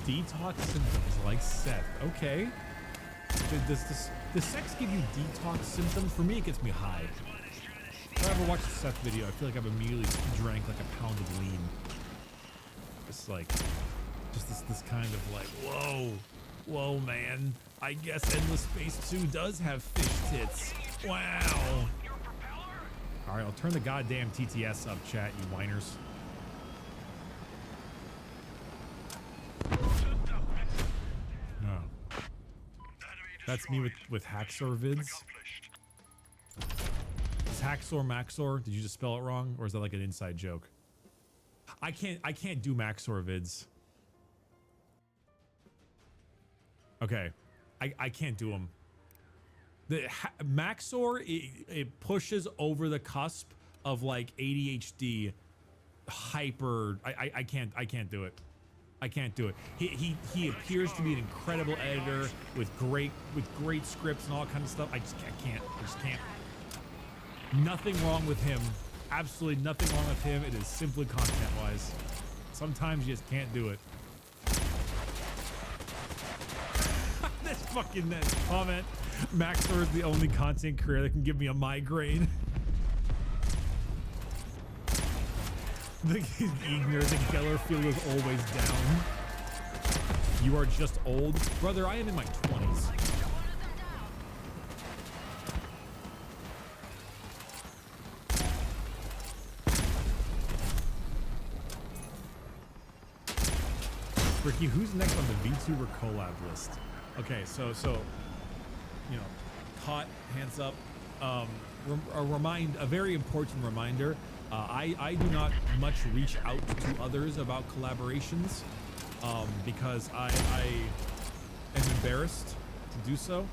Detox symptoms like Seth. Okay. Does sex give you detox symptoms? For me, it gets me high. If I ever watched a Seth video, I feel like I've immediately drank like a pound of lean. It's like, just this kind of like, whoa, man. I guess Endless Space 2 does have fish tits. Wow. All right, I'll turn the goddamn TTS up, chat, you whiners. Oh. That's me with Hacksaw vids. Is Hacksaw Maxor? Did you just spell it wrong, or is that like an inside joke? I can't do Maxor vids. Okay, I can't do them. The Maxor, it pushes over the cusp of like ADHD, hyper. I can't do it. I can't do it. He appears to be an incredible editor with great scripts and all that kind of stuff. I just can't. Nothing wrong with him. Absolutely nothing wrong with him. It is simply content wise. Sometimes you just can't do it. This fucking comment. Maxor is the only content creator that can give me a migraine. The Igner, the Gellerfield is always down. You are just old. Brother, I am in my 20s. Ricky, who's next on the VTuber collab list? Okay, so you know, hot, hands up. A very important reminder. I do not much reach out to others about collaborations because I am embarrassed to do so.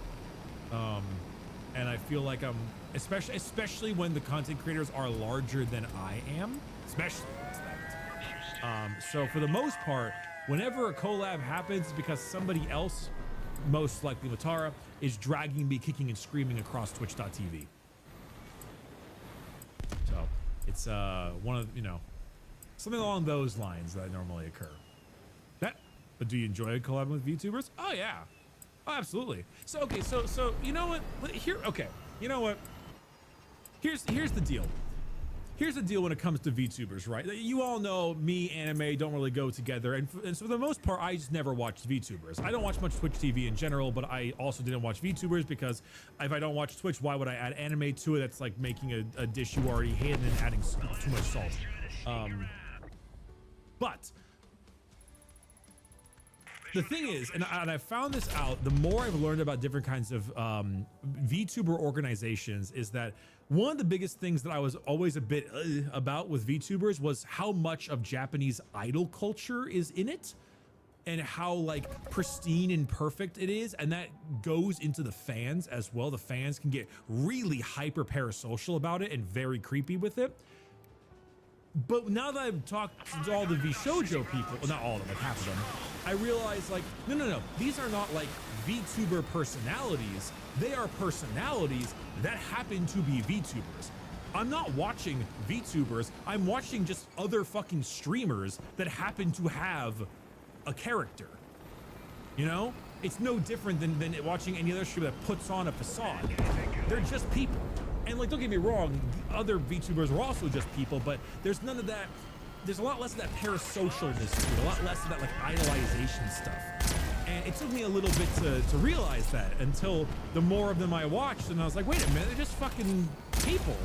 And I feel like I'm, especially when the content creators are larger than I am, especially. So for the most part, whenever a collab happens, because somebody else, most likely Matara, is dragging me kicking and screaming across twitch.tv. So it's one of, something along those lines that normally occur. But do you enjoy collabing with VTubers? Oh yeah. Oh, absolutely. So okay, so you know what? Here's the deal. Here's the deal when it comes to VTubers, right? You all know me, anime don't really go together, and so for the most part, I just never watched VTubers. I don't watch much Twitch TV in general, but I also didn't watch VTubers because if I don't watch Twitch, why would I add anime to it? That's like making a dish you already hate and then adding too much salt. But the thing is, and I found this out, the more I've learned about different kinds of VTuber organizations, is that one of the biggest things that I was always a bit about with VTubers was how much of Japanese idol culture is in it and how like pristine and perfect it is. And that goes into the fans as well. The fans can get really hyper parasocial about it and very creepy with it. But now that I've talked to all the VShojo people, well, not all of them, like half of them, I realize like, no. These are not like VTuber personalities. They are personalities that happen to be VTubers. I'm not watching VTubers. I'm watching just other fucking streamers that happen to have a character. You know? It's no different than watching any other streamer that puts on a facade. They're just people. And like, don't get me wrong, other VTubers are also just people, but there's none of that. There's a lot less of that parasocialness to it, a lot less of that like idolization stuff. And it took me a little bit to realize that until the more of them I watched, and I was like, wait a minute, they're just fucking people.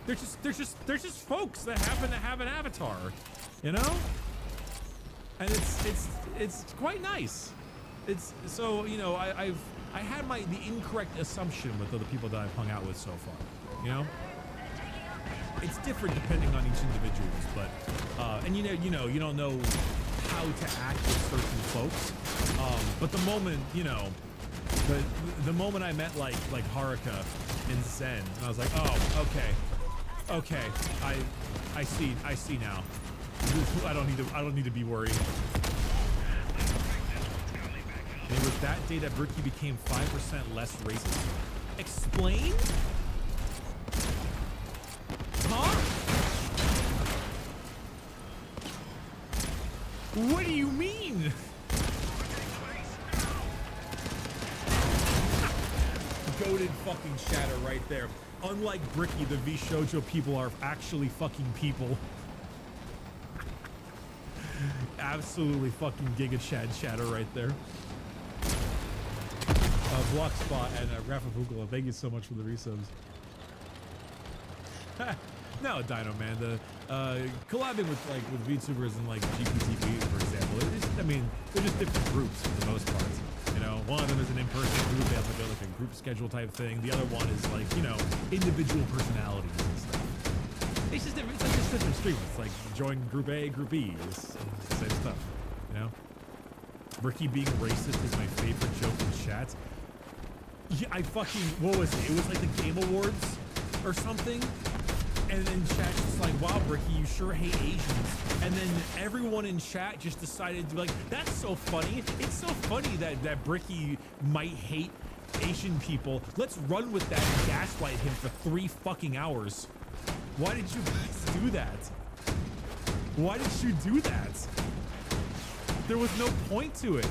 They're just folks that happen to have an avatar, you know? And it's quite nice. It's so, you know, I had the incorrect assumption with the people that I've hung out with so far, you know? It's different depending on each individual, but and you don't know how to act with certain folks. But the moment, you know, the moment I met like Haruka and Zen, and I was like, oh, okay, I see now. I don't need to be worried. And it was that day that Bricky became 5% less racist. Explain? Huh? What do you mean? Goated fucking shatter right there. Unlike Bricky, the VShojo people are actually fucking people. Absolutely fucking Giga Chad shatter right there. Blockspot and Rafafugal, thank you so much for the resubs. No, Dino Man, the collabing with VTubers and like GPTV, for example, they're just different groups for the most part. You know, one of them is an in-person group, they have like a group schedule type thing. The other one is like, you know, individual personalities and stuff. It's just different, it's like just different streamers. It's like join group A, group B, it's the same stuff, you know? Ricky being racist is my favorite joke in chat. Yeah, what was it? It was like the Game Awards or something. And then chat just like, wow, Bricky, you sure hate Asians. And then everyone in chat just decided to be like, that's so funny. It's so funny that Bricky might hate Asian people. Let's run with that and gaslight him for 3 fucking hours. Why did you guys do that? Why did you do that? There was no point to it.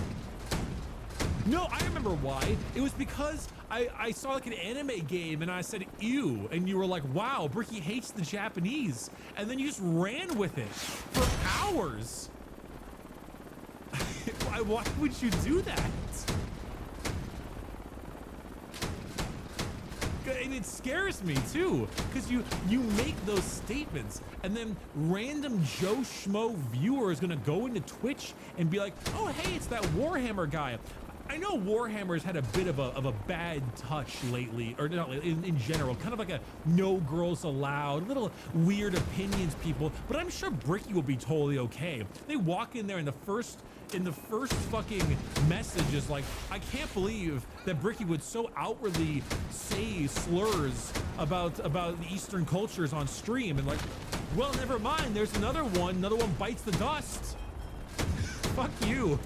No, I remember why. It was because I saw like an anime game and I said, ew. And you were like, wow, Bricky hates the Japanese. And then you just ran with it for hours. Why would you do that? And it scares me too, because you make those statements and then random Joe Schmo viewer is gonna go into Twitch and be like, oh, hey, it's that Warhammer guy. I know Warhammer's had a bit of a bad touch lately, or not in general, kind of like a no girls allowed, little weird opinions people, but I'm sure Bricky will be totally okay. They walk in there and the first fucking message is like, I can't believe that Bricky would so outwardly say slurs about the Eastern cultures on stream, and like, well, never mind, there's another one bites the dust. Fuck you.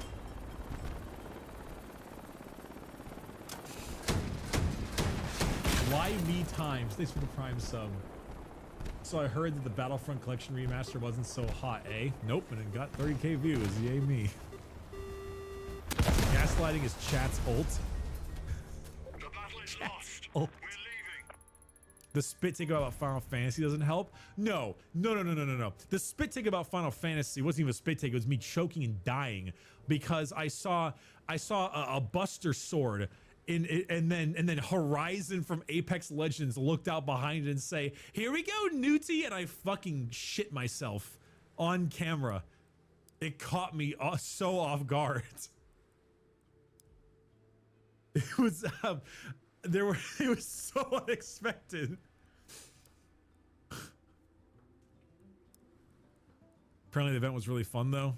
Why me times? Thanks for the Prime sub. So I heard that the Battlefront Collection remaster wasn't so hot, eh? Nope, and it got 30k views, yay me. Gaslighting is chat's ult. The battle is lost. Ult. We're leaving. The spit take about Final Fantasy doesn't help? No. The spit take about Final Fantasy wasn't even a spit take, it was me choking and dying because I saw a Buster Sword and then Horizon from Apex Legends looked out behind it and say, here we go, Newty, and I fucking shit myself on camera. It caught me so off guard. It was it was so unexpected. Apparently the event was really fun though.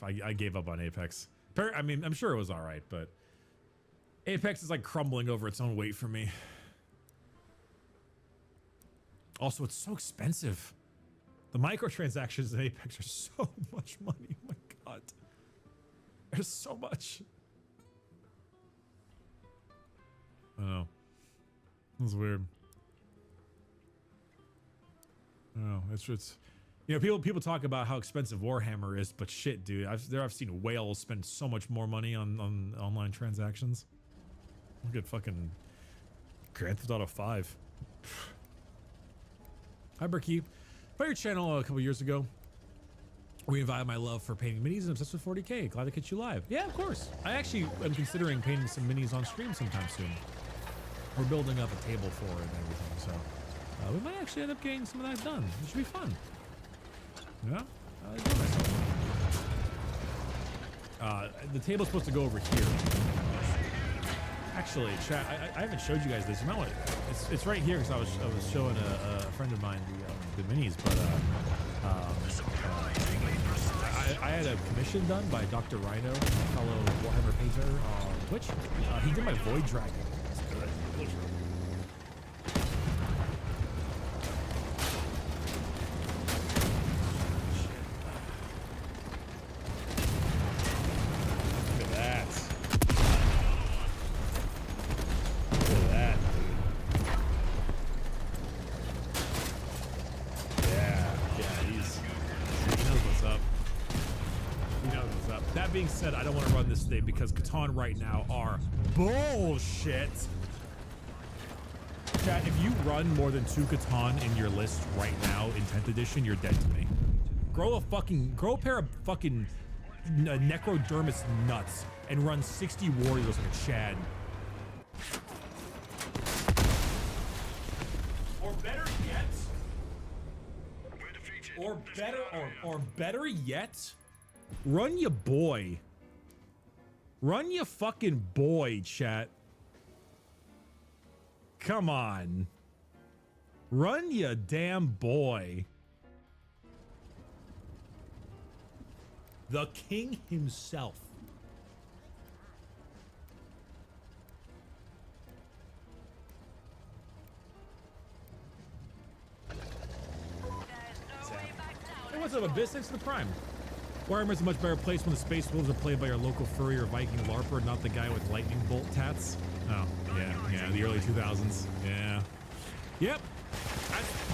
I gave up on Apex. I mean, I'm sure it was all right, but Apex is like crumbling over its own weight for me. Also, it's so expensive. The microtransactions in Apex are so much money. Oh my god. There's so much. I don't know. It's weird. Oh, it's you know, people talk about how expensive Warhammer is, but shit, dude, I've seen whales spend so much more money on online transactions. Look at fucking Grand Theft Auto 5. Hi, Berkey. By your channel a couple years ago, reinvited my love for painting minis and obsessed with 40K. Glad to catch you live. Yeah, of course. I actually am considering painting some minis on stream sometime soon. We're building up a table for it and everything, so we might actually end up getting some of that done. It should be fun. Yeah, I enjoy myself. The table's supposed to go over here. Actually, chat, I haven't showed you guys this. You might want it's right here because I was showing a friend of mine the minis, but I had a commission done by Dr. Rhino, a fellow Warhammer painter on Twitch. He did my Void Dragon. Said I don't want to run this today because Catan right now are bullshit. Chat, if you run more than 2 Catan in your list right now in 10th edition, you're dead to me. Grow a pair of fucking necrodermis nuts and run 60 warriors like a Chad. Or better yet, or better yet, run your boy. Run your fucking boy, chat. Come on. Run your damn boy. The king himself. Hey, what's up, Abyss? Thanks for the prime. Warhammer's a much better place when the Space Wolves are played by your local furry or Viking LARPer, not the guy with lightning bolt tats. Oh, yeah, the early 2000s. Yeah. Yep.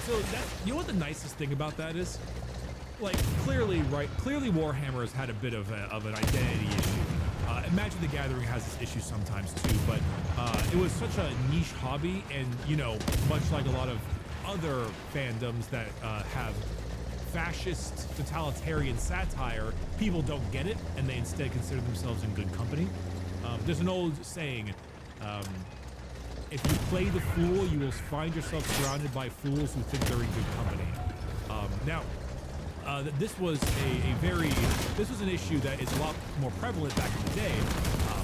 So that, you know what the nicest thing about that is? Like, clearly Warhammer has had a bit of an identity issue. Imagine the Gathering has this issue sometimes too, but it was such a niche hobby, and, you know, much like a lot of other fandoms that have fascist totalitarian satire, people don't get it and they instead consider themselves in good company. There's an old saying, if you play the fool, you will find yourself surrounded by fools who think they're in good company. Now, this was an issue that is a lot more prevalent back in the day.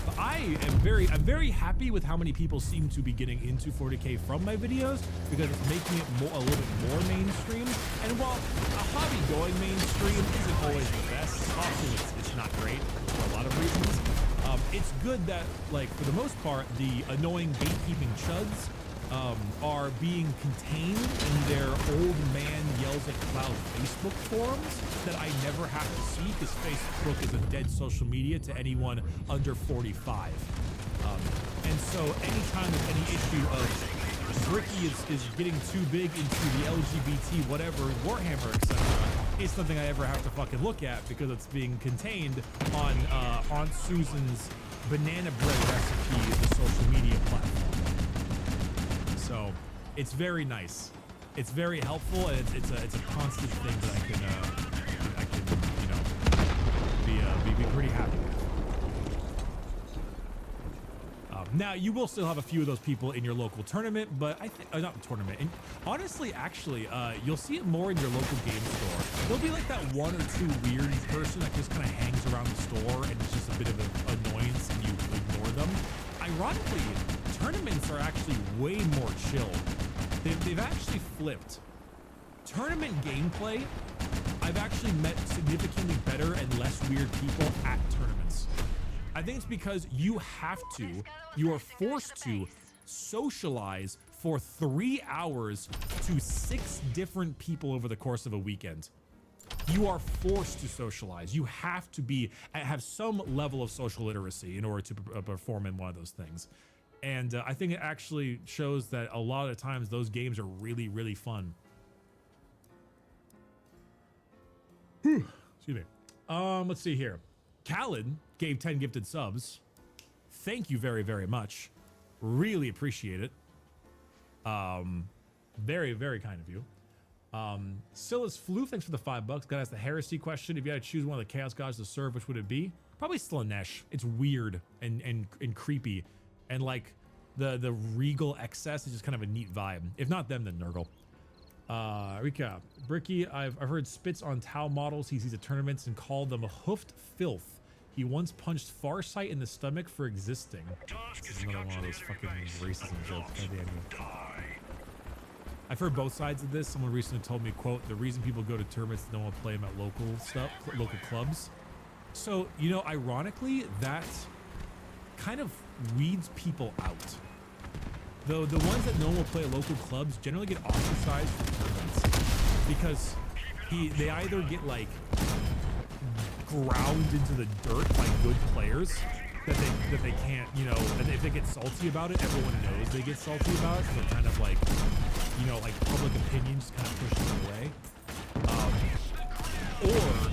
But I'm very happy with how many people seem to be getting into 40K from my videos, because it's making it a little bit more mainstream. And while a hobby going mainstream isn't always the best, often it's not great for a lot of reasons. It's good that, like, for the most part, the annoying gatekeeping chuds are being contained in their old man yells at cloud Facebook forums that I never have to see, because Facebook is a dead social media to anyone under 45. And so anytime there's any issue of Ricky is getting too big into the LGBT whatever Warhammer etc., it's something I ever have to fucking look at, because it's being contained on Aunt Susan's banana bread recipe, the social media platform. So it's very nice. It's very helpful, and it's a constant thing that I can you know be pretty happy with. Now you will still have a few of those people in your local tournament, but I think not tournament. And honestly, actually, you'll see it more in your local game store. There'll be like that 1 or 2 weird person that just kind of hangs around the store, and it's just a bit of an annoyance, and you ignore them. Ironically, tournaments are actually way more chill. They've actually flipped. Tournament gameplay, I've actually met significantly better and less weird people at tournaments. I think it's because you are forced to socialize for 3 hours to 6 different people over the course of a weekend. You are forced to socialize. You have to have some level of social literacy in order to perform in one of those things. And I think it actually shows that a lot of the times those games are really, really fun. Whew. Excuse me. Let's see here. Khaled gave 10 gifted subs. Thank you very, very much. Really appreciate it. Very, very kind of you. Silas Floof, thanks for the $5. Gotta ask the heresy question. If you had to choose one of the Chaos Gods to serve, which would it be? Probably Slanesh. It's weird and creepy. And like the regal excess is just kind of a neat vibe. If not them, then Nurgle. Rika, Bricky, I've heard spits on Tau models he sees at tournaments and called them hoofed filth. He once punched Farsight in the stomach for existing. This is another one of those fucking racism jokes. I've heard both sides of this. Someone recently told me, quote, the reason people go to tournaments is they don't want to play them at local clubs. So, you know, ironically, that kind of weeds people out. Though the ones that no one will play at local clubs generally get ostracized from tournaments because they either get like ground into the dirt by good players that they can't, you know, and if they get salty about it, everyone knows they get salty about it. So they're kind of like, you know, like public opinion just kind of pushes them away. Or,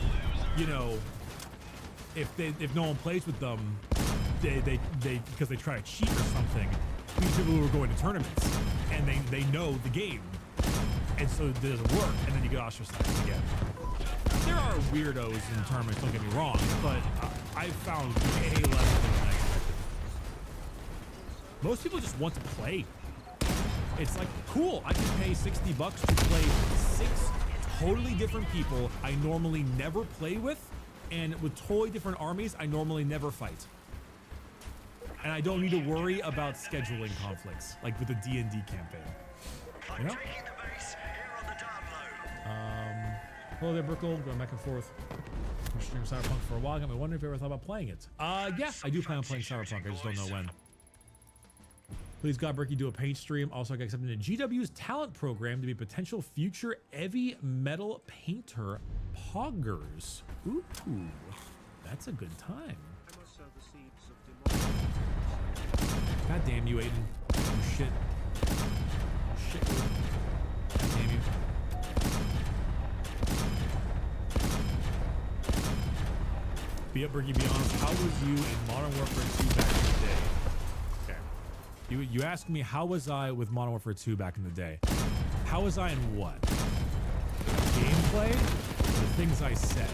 you know, if no one plays with them, they because they try to cheat or something. These people who are going to tournaments and they know the game, and so it doesn't work, and then you get ostracized again. There are weirdos in tournaments, don't get me wrong, but I've found way less than I expected. Most people just want to play. It's like, cool, I can pay $60 to play 6 totally different people I normally never play with, and with totally different armies I normally never fight. And I don't need to worry about scheduling conflicts, like with the D&D campaign. You know? Hello there, Brickle. Going back and forth. I'm streaming Cyberpunk for a while. Got me wondering if you ever thought about playing it. Yeah, I do plan on playing Cyberpunk. I just don't know when. Please God, Bricky, do a paint stream. Also, I got accepted into GW's talent program to be a potential future heavy metal painter. Poggers. Ooh, that's a good time. God damn you, Aiden. You shit. Shit. God damn you. Be up, Bricky, be honest. How was you in Modern Warfare 2 back in the day? Okay. You asked me how was I with Modern Warfare 2 back in the day. How was I in what? Gameplay? The things I said.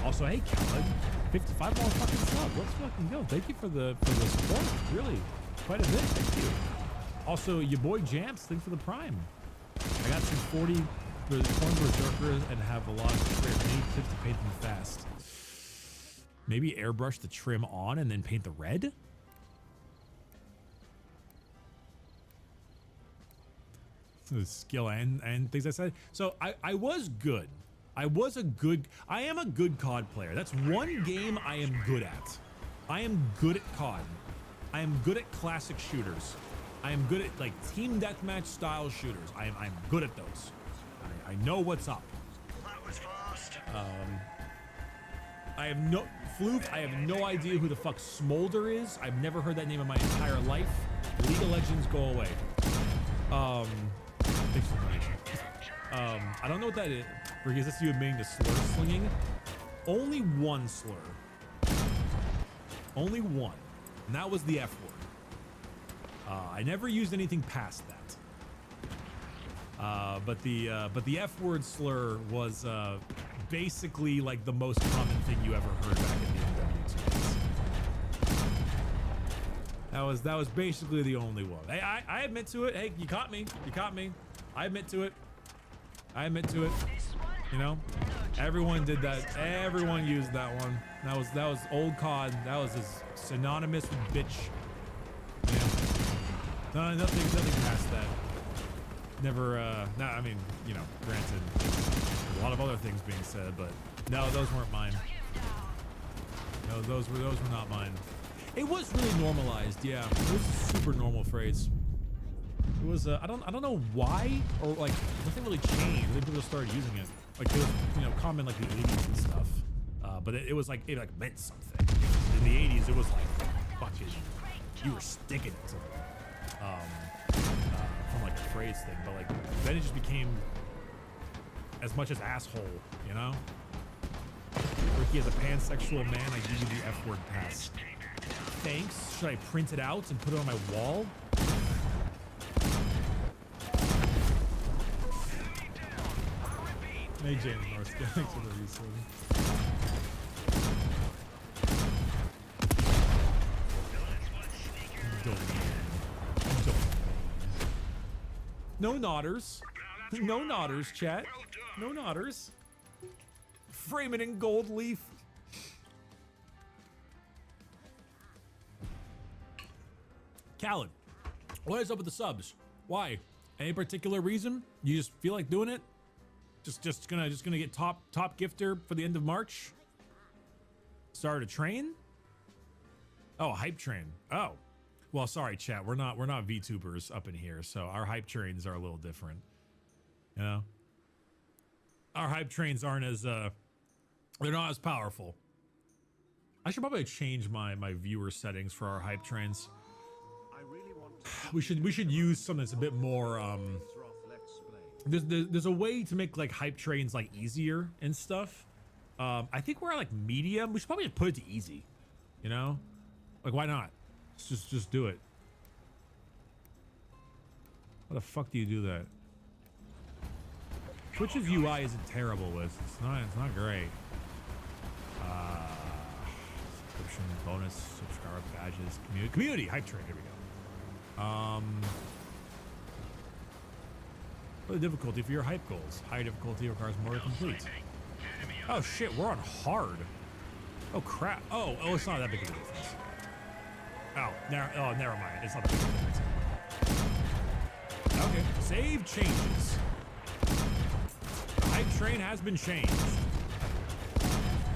Also, hey, Khaled. 55 more fucking subs. Let's fucking go. Thank you for the support. Really, quite a bit. Thank you. Also, your boy Jamps, thanks for the prime. I got some 40 berserkers and have a lot of many tips to paint them fast. Maybe airbrush the trim on and then paint the red. The skill and things I said. So I was good. I am a good COD player. That's one game I am good at. I am good at COD. I am good at classic shooters. I am good at like team deathmatch style shooters. I'm good at those. I know what's up. That was fast. I have no idea who the fuck Smolder is. I've never heard that name in my entire life. League of Legends, go away. Thanks for the donation. I don't know what that is. Because that's you admitting the slur slinging. Only one slur. Only one. And that was the F word. I never used anything past that. But the F word slur was basically like the most common thing you ever heard back in the MW2. That was basically the only one. Hey, I admit to it. Hey, you caught me. You caught me. I admit to it. I admit to it. You know, everyone did that. Everyone used that one. That was old COD. That was as synonymous with bitch. Yeah. No, nothing past that. Never. No, I mean, you know, granted, a lot of other things being said, but no, those weren't mine. No, those were not mine. It was really normalized, yeah. It was a super normal phrase. It was I don't know why, or like nothing really changed. Then people started using it. Like it was, you know, common like the 80s and stuff. But it was like it like meant something. In the 80s, it was like fucking you were sticking it to them. From like a phrase thing, but like then it just became as much as asshole, you know? Ricky, as a pansexual man, I give you the F-word pass. Thanks. Should I print it out and put it on my wall? Hey, James Morris, thanks for the resub. No nodders. No nodders, chat. No nodders. Frame it in gold leaf. Khaled, what is up with the subs? Why? Any particular reason? You just feel like doing it? Just gonna get top gifter for the end of March? Start a train? Oh, hype train. Oh. Well, sorry, chat. We're not VTubers up in here, so our hype trains are a little different. You know? Our hype trains aren't as they're not as powerful. I should probably change my viewer settings for our hype trains. I really want We should use something that's a bit more there's a way to make like hype trains like easier and stuff. I think we're at like medium. We should probably just put it to easy. You know? Like why not? Just do it. How the fuck do you do that? Twitch's UI isn't terrible with. It's not great. Subscription bonus, subscriber badges, community hype train. Here we go. What the difficulty for your hype goals? High difficulty requires more to complete. Oh shit, we're on hard. Oh crap. Oh, it's not that big of a difference. Oh, never mind. It's not that big of a difference. Okay, save changes. The hype train has been changed.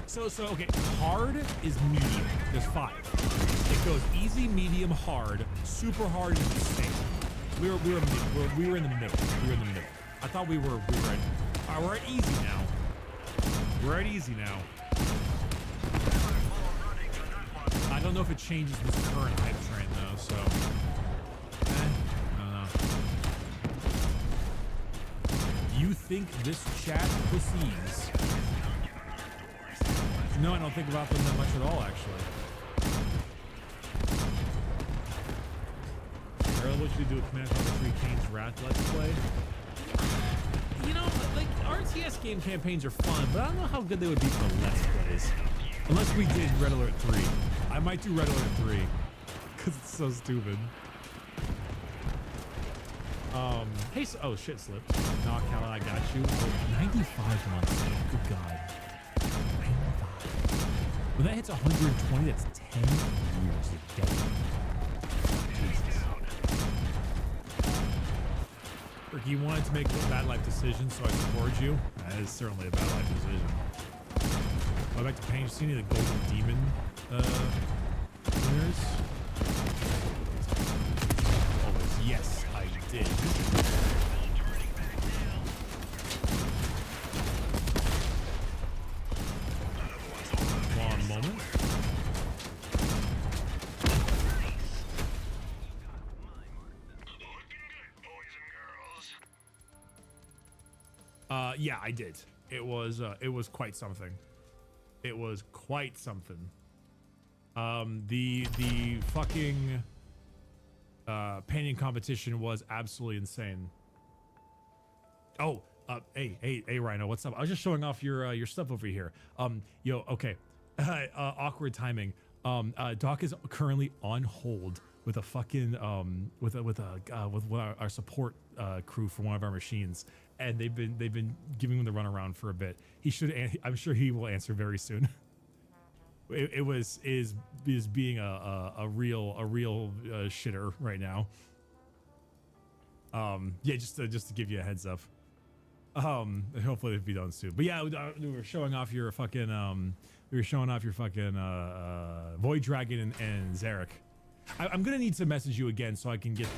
So okay, hard is medium. There's 5. It goes easy, medium, hard, super hard, and insane. We were in the middle. We were in the middle. I thought we were at. All right, we're at easy now. We're at easy now. I don't know if it changes this current hype train though, so I don't know. You think this chat pussies? No, I don't think about them that much at all, actually. Earlier, what should we do with Command Conquer 3 Kane's Wrath Let's Play? You know, like, RTS game campaigns are fun, but I don't know how good they would be for Let's Plays. Unless we did Red Alert 3. I might do Red Alert 3. Because it's so stupid. Hey, oh shit, slipped. Nah, Cal, I got you. Oh, 95 months. Good God. 95. When that hits 120, that's 10 years of dead. Jesus. Ricky, you wanted to make a bad life decision, so I support you. That is certainly a bad life decision. Go back to Pain. You see any of the Golden Demon winners? Oh, yes, I did. One moment. Yeah, I did. It was quite something. It was quite something. The fucking painting competition was absolutely insane. Oh, hey, Rhino, what's up? I was just showing off your stuff over here. Yo, okay. Awkward timing. Doc is currently on hold with a fucking with our support crew for one of our machines, and they've been giving him the runaround for a bit. He should. I'm sure he will answer very soon. is being a real shitter right now. Yeah, just to give you a heads up. Hopefully if you don't soon. But yeah, we were showing off your fucking You're showing off your fucking Void Dragon and Zarek. I'm gonna need to message you again so I can get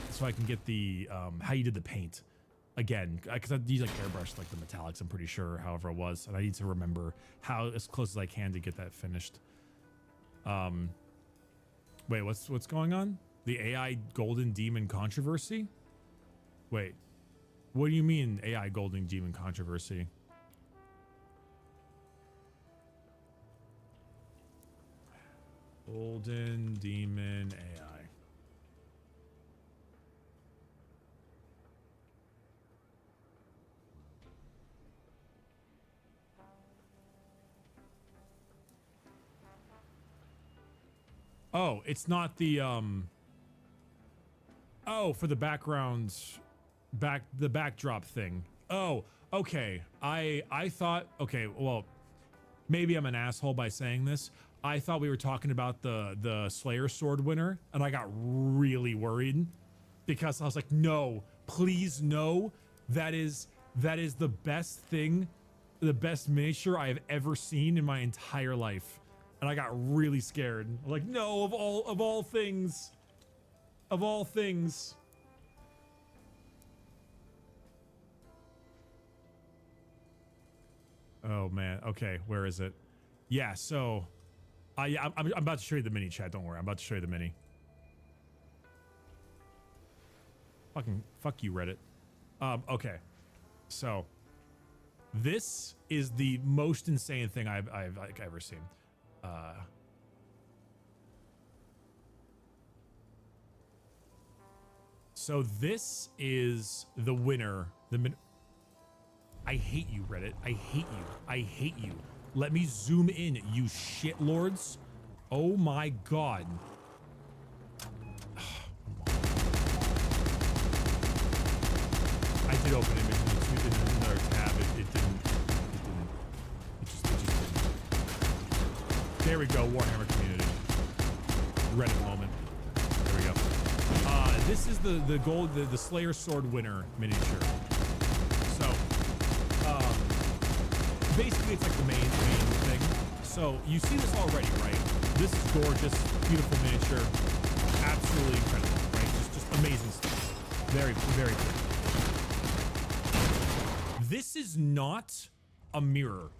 the how you did the paint again, because I used like airbrush like the metallics, I'm pretty sure, however it was, and I need to remember how as close as I can to get that finished. Wait, what's going on? The AI Golden Demon controversy? Wait, what do you mean AI Golden Demon controversy? Golden Demon AI. Oh, it's not the oh, for the the backdrop thing. Oh, okay. I thought, okay, well, maybe I'm an asshole by saying this. I thought we were talking about the Slayer Sword winner, and I got really worried because I was like, no, please no. That is the best thing, the best miniature I have ever seen in my entire life. And I got really scared. I'm like, no, of all things. Of all things. Oh man, okay, where is it? Yeah, so I'm about to show you the mini, chat. Don't worry, I'm about to show you the mini. Fuck you, Reddit. Okay, so this is the most insane thing I've ever seen. So this is the winner. I hate you, Reddit. I hate you. I hate you. Let me zoom in, you shitlords. Oh my god. I did open image and it's in another tab. It just didn't. There we go, Warhammer community. Reddit moment. There we go. This is the Slayer Sword winner miniature. So, basically it's like the main thing. So you see this already, right? This is gorgeous, beautiful miniature, absolutely incredible, right? Just amazing stuff. Very, very cool. This is not a mirror.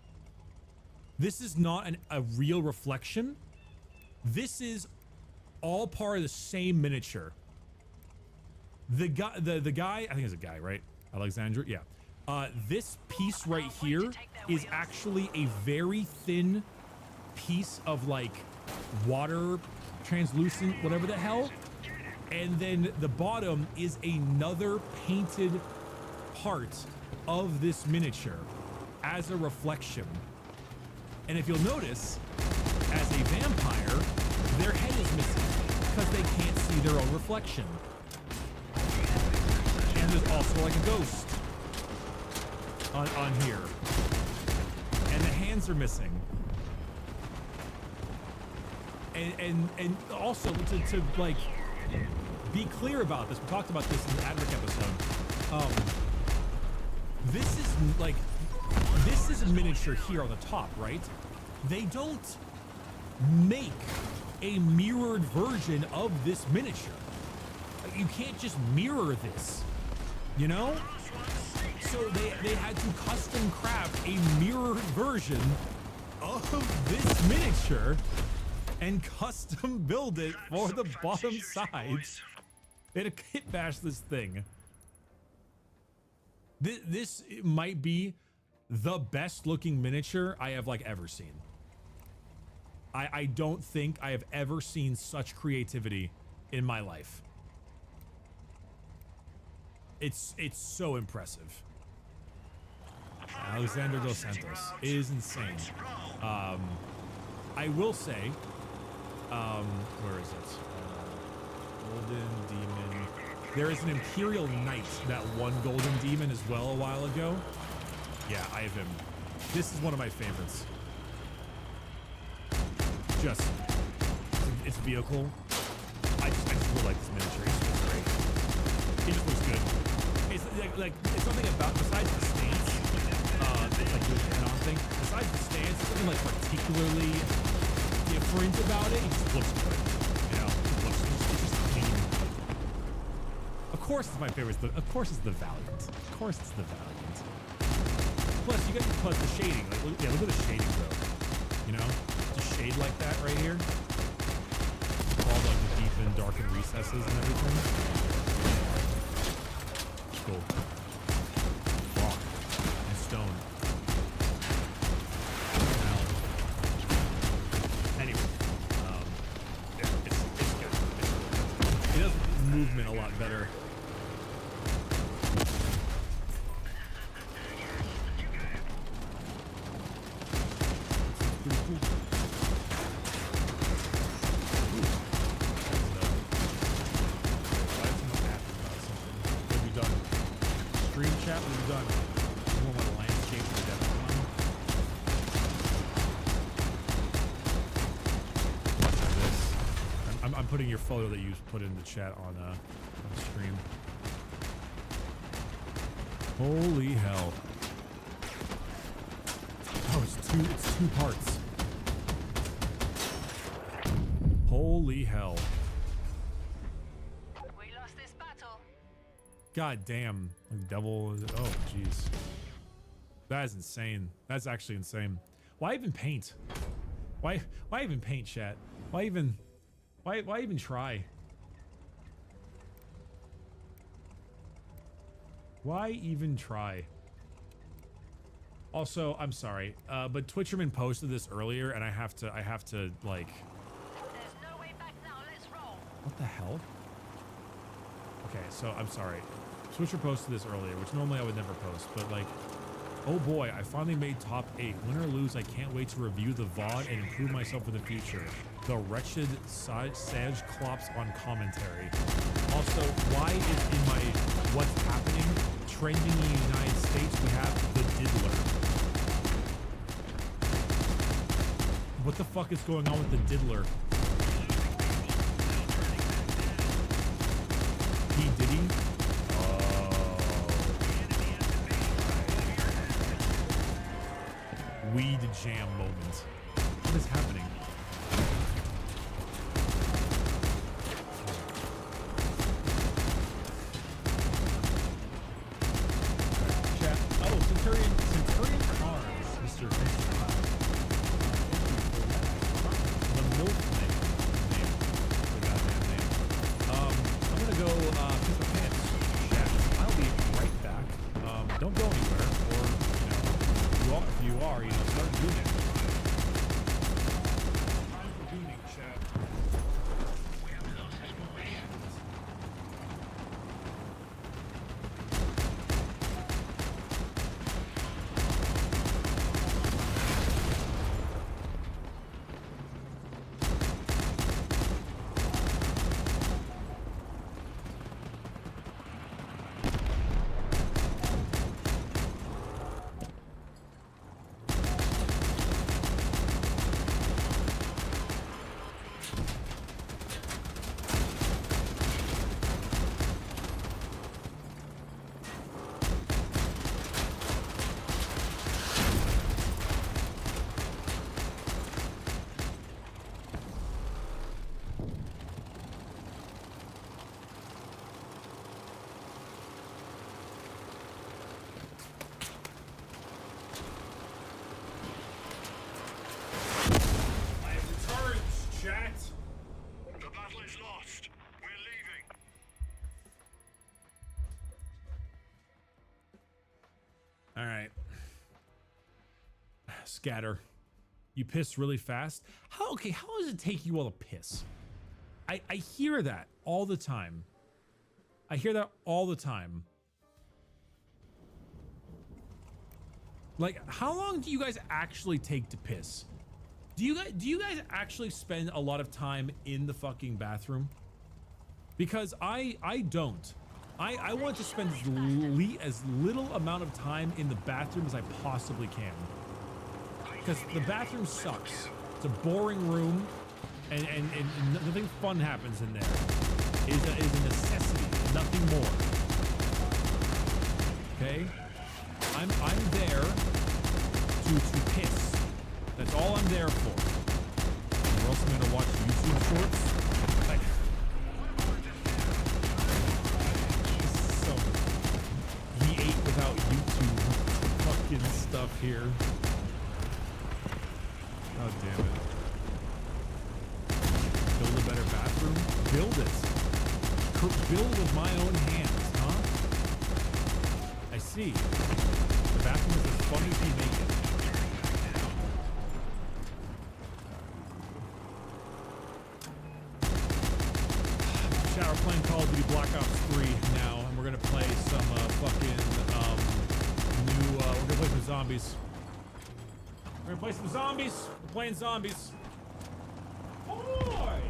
This is not a real reflection. This is all part of the same miniature. The guy, I think it's a guy, right? Alexandra, yeah. This piece right here is actually a very thin piece of like water, translucent, whatever the hell. And then the bottom is another painted part of this miniature as a reflection. And if you'll notice, as a vampire, their head is missing because they can't see their own reflection. And there's also like a ghost on here. And the hands are missing. And also to like be clear about this, we talked about this in the Adric episode. This is a miniature here on the top, right? They don't make a mirrored version of this miniature. You can't just mirror this, you know? So they had to custom craft a mirrored version of this miniature and custom build it for the bottom sides. They had to kit bash this thing. This might be the best looking miniature I have like ever seen. I don't think I have ever seen such creativity in my life. It's so impressive. Alexander Dos Santos is insane. I will say, where is it? Golden Demon. There is an Imperial Knight that won Golden Demon as well a while ago. Yeah, I have him. This is one of my favorites. Just, it's vehicle. I just really like this miniature. It's just great. It just looks good. It's like it's something about, besides the stance, like doing the head-on thing. Besides the stance, there's something like particularly different about it. It just looks good. You know, it's just clean. Of course, it's my favorite. Of course, it's the Valiant. Of course, it's the Valiant. Plus, you get the shading. Like, look at the shading though. You know, just shade like that right here. All like the deep and darkened recesses and everything. Cool. Rock and stone. Now, anyway, yeah, it's good. It does movement a lot better. Pretty cool. Stream chat, what have you done? You want my landscape for the demo time? I'm putting your photo that you put in the chat on the stream. Holy hell. Oh, it's two parts. Holy hell. We lost this battle. God damn. Double. Oh, jeez. That is insane. That's actually insane. Why even paint? Why even paint, chat? Why even try? Why even try? Also, I'm sorry, but Twitcherman posted this earlier, and I have to like. There's no way back now. Let's roll. What the hell? Okay, so I'm sorry. Twitcher posted this earlier, which normally I would never post, but like, oh boy, I finally made top 8. Win or lose, I can't wait to review the VOD and improve myself in the future. The wretched Sage Klops on commentary. Also, why is in my what's happening trending in the United States we have the Diddler? What the fuck is going on with the Diddler? Did he? Weed jam moment. What is happening? Chat. Oh, Centurion Arms, Mr. The milkman name. The goddamn name. I'm gonna go piss my pants. Chat. I'll be right back. Don't go anywhere, or if you are, start doing it. Time for gooning, chat. We have lost this formation. All right. Scatter. You piss really fast? How does it take you all to piss? I hear that all the time. I hear that all the time. Like, how long do you guys actually take to piss? Do you guys actually spend a lot of time in the fucking bathroom? Because I don't. I want to spend as little amount of time in the bathroom as I possibly can. Because the bathroom sucks. It's a boring room, and nothing fun happens in there. It is a necessity, nothing more. Okay? I'm there to piss. That's all I'm there for. Or else I'm gonna watch YouTube shorts. So he ate without YouTube fucking stuff here. God damn it. Build a better bathroom? Build it. Build with my own hands, huh? I see. The bathroom is as funny as you make it. Chat, we're playing Call of Duty Black Ops 3 now, and we're gonna play some we're gonna play some zombies. We're gonna play some zombies. We're playing zombies. Oh boy!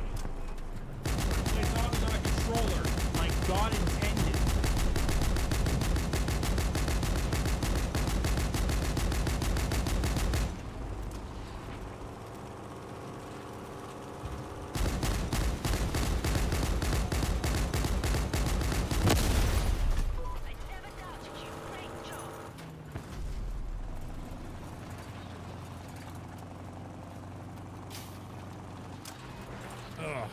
Play zombies on a controller, like God intended. I never doubted you. Great job. Ugh.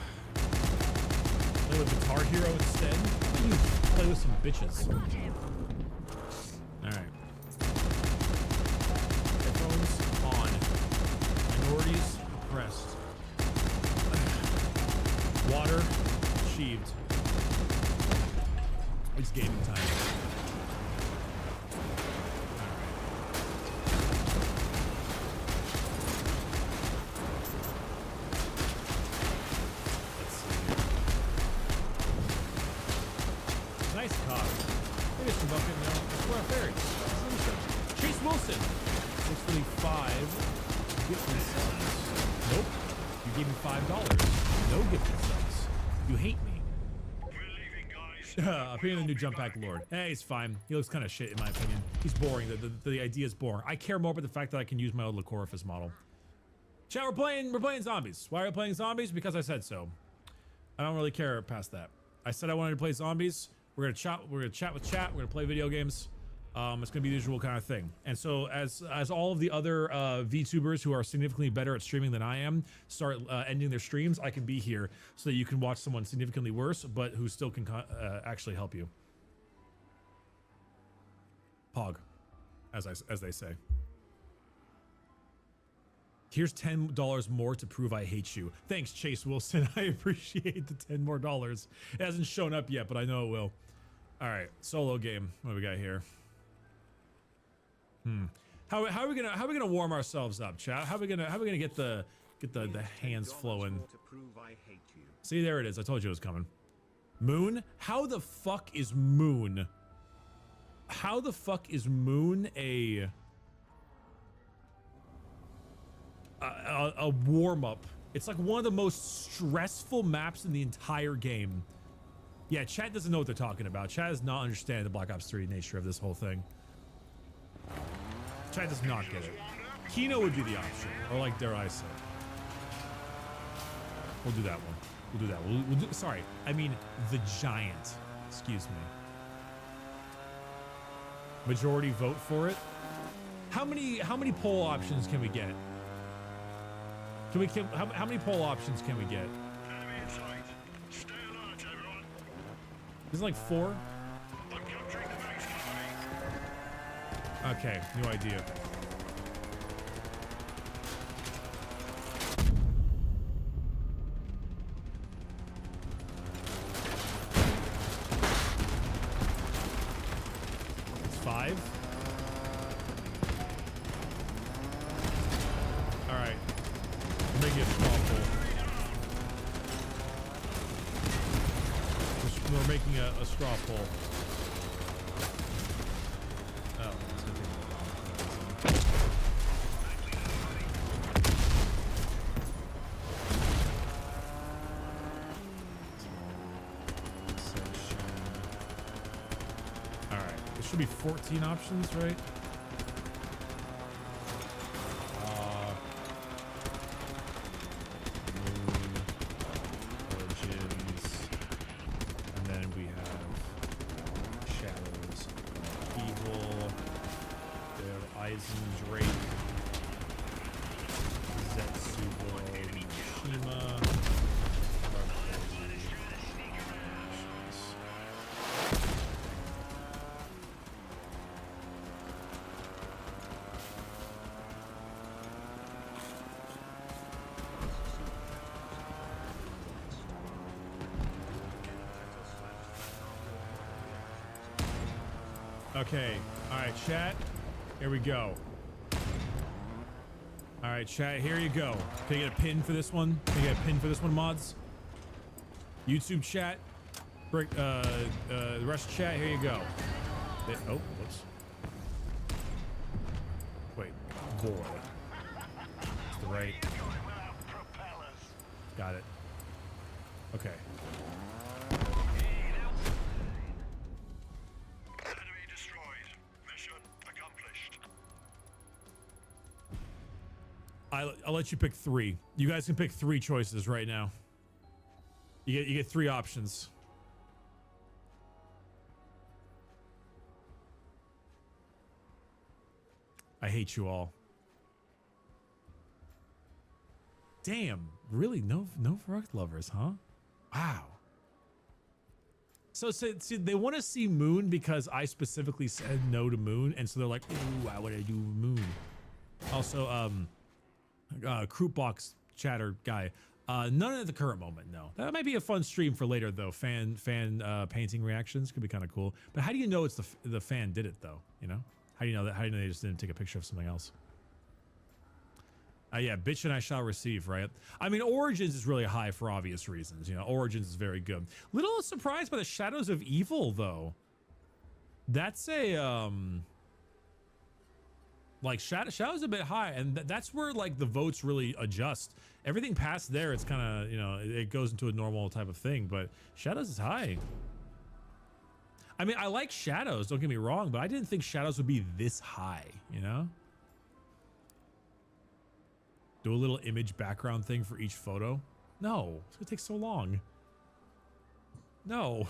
Play with Guitar Hero instead? How about you play with some bitches? Got him. Alright. Headphones on. Minorities pressed. Water achieved. It's gaming time. Let's see here. Nice car. Maybe it's some bucket now. Square Ferry. Chase Wilson. 645. Gift and subs. Nope. You gave me $5. No gift and subs. You hate me. We're leaving, guys. Appearing the new Jump Pack Lord. Hey, he's fine. He looks kind of shit in my opinion. He's boring. The idea is boring. I care more about the fact that I can use my old Lycoraphus model. Chat, we're playing zombies. Why are we playing zombies? Because I said so. I don't really care past that. I said I wanted to play zombies. We're gonna chat with chat. We're gonna play video games. It's gonna be the usual kind of thing. And so as all of the other VTubers who are significantly better at streaming than I am start ending their streams, I can be here so that you can watch someone significantly worse, but who still can actually help you. Pog, as they say. Here's $10 more to prove I hate you. Thanks, Chase Wilson. I appreciate the $10 more. It hasn't shown up yet, but I know it will. All right, solo game. What do we got here? How are we gonna warm ourselves up, chat? How are we gonna get the hands flowing? To prove I hate you. See, there it is. I told you it was coming. Moon? How the fuck is Moon? How the fuck is Moon a warm up? It's like one of the most stressful maps in the entire game. Yeah, chat doesn't know what they're talking about. Chat does not understand the Black Ops 3 nature of this whole thing. Chat does not get it. Kino would be the option, or like dare I say. We'll do that one. We'll do that. We'll do. Sorry, I mean the Giant. Excuse me. Majority vote for it. How many poll options can we get? How many poll options can we get? Enemy in sight. Stay alert, everyone. Is it like 4? I'm capturing the base company. Okay, new idea. It's 5. All right, we're making a straw poll. We're making a straw poll. Oh, it's gonna take a while. All right, there should be 14 options, right? Moon, Origins, and then we have Shadows, Evil, there Eisen Drake, Okay. All right, chat. Here we go. All right, chat. Here you go. Can I get a pin for this one? Can I get a pin for this one, mods? YouTube chat. The rest of chat. Here you go. Oh, whoops. Wait, boy. That's the right. Got it. Okay. Enemy destroyed. Mission accomplished. I'll let you pick 3. You guys can pick 3 choices right now. You get 3 options. I hate you all. Damn, really? No Varrock lovers, huh? Wow. So see, they want to see Moon because I specifically said no to Moon, and so they're like, ooh, why would I do Moon? Also, Croup Box chatter guy. None at the current moment, no. That might be a fun stream for later though. Fan painting reactions could be kind of cool. But how do you know it's the fan did it though? You know? How do you know that? How do you know they just didn't take a picture of something else? Yeah, bitch and I shall receive, right? I mean, Origins is really high for obvious reasons. You know, Origins is very good. Little surprised by the Shadows of Evil, though. That's a, like, Shadow's a bit high, and that's where, like, the votes really adjust. Everything past there, it's kind of, you know, it goes into a normal type of thing, but Shadows is high. I mean, I like Shadows, don't get me wrong, but I didn't think Shadows would be this high, you know? Do a little image background thing for each photo? No, it's gonna take so long. No.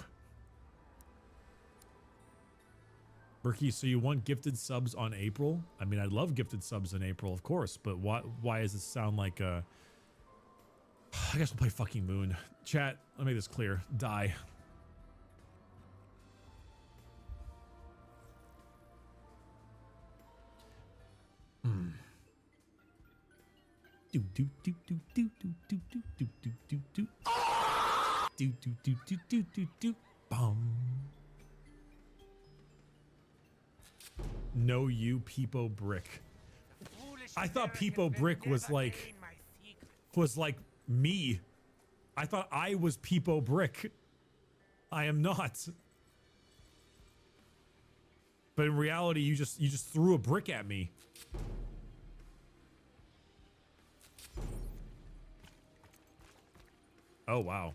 Berkey, so you want gifted subs on April? I mean, I'd love gifted subs in April, of course, but why does it sound like I guess we'll play fucking Moon. Chat, let me make this clear. Die. Do do do do do do do do do do do do do do do do do do do bum. No, you Peepo Brick. I thought Peepo Brick was like me. I thought I was Peepo Brick. I am not. But in reality, you just threw a brick at me. Oh, wow.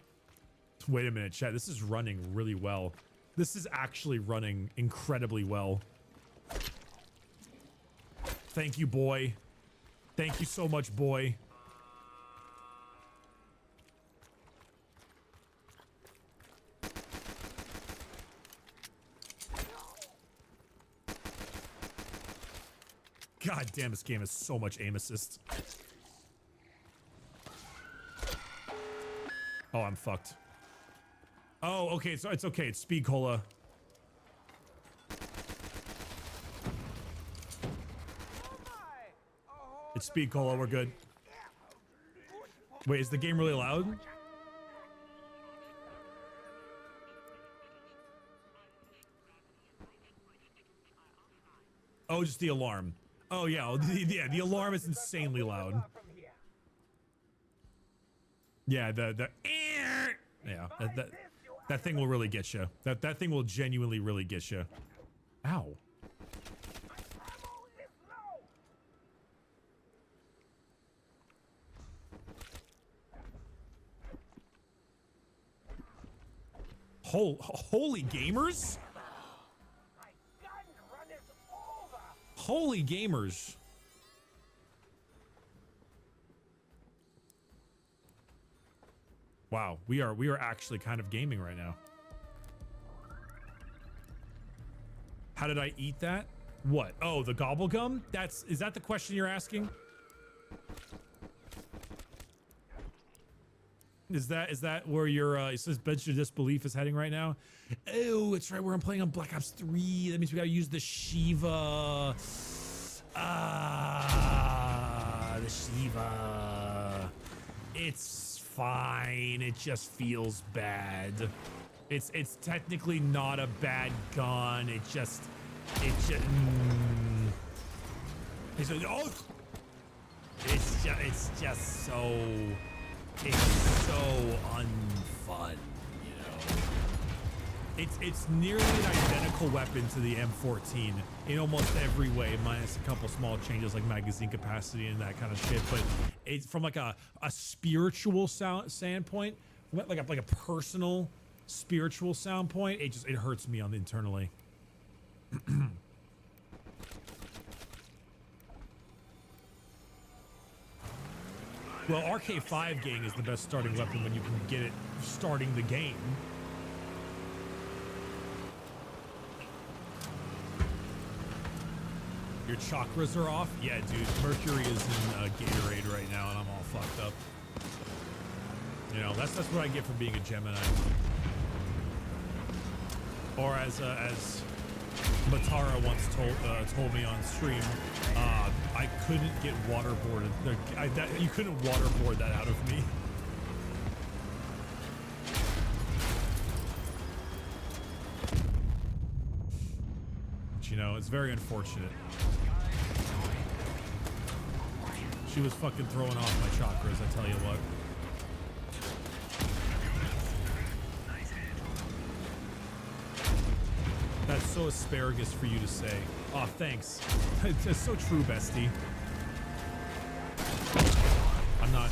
Wait a minute, chat. This is running really well. This is actually running incredibly well. Thank you, boy. Thank you so much, boy. God damn, this game has so much aim assist. Oh, I'm fucked. Oh, okay, so it's okay. It's Speed Cola. It's Speed Cola. We're good. Wait, is the game really loud? Oh, just the alarm. Oh, yeah. The alarm is insanely loud. Yeah, yeah, that thing will really get you. That thing will genuinely really get you. Ow. Holy gamers? Holy gamers. Wow, we are actually kind of gaming right now. How did I eat that? What? Oh, the gobble gum? Is that the question you're asking? Is that where your it says bench of disbelief is heading right now? Oh, it's right where I'm playing on Black Ops 3. That means we gotta use the Shiva. The Shiva. It's fine. It just feels bad. It's technically not a bad gun. It's just, he's like, oh, it's just so unfun, you know. It's nearly an identical weapon to the M14 in almost every way, minus a couple small changes like magazine capacity and that kind of shit. But it's from like a spiritual standpoint, like a personal spiritual sound point. It hurts me on internally. Well, RK5 gang is the best starting weapon when you can get it starting the game. Your chakras are off? Yeah, dude. Mercury is in Gatorade right now, and I'm all fucked up. You know, that's what I get for being a Gemini. Or as Matara once told me on stream, I couldn't get waterboarded. You couldn't waterboard that out of me. But, you know, it's very unfortunate. She was fucking throwing off my chakras, I tell you what. That's so asparagus for you to say. Oh, thanks. It's so true, bestie. I'm not...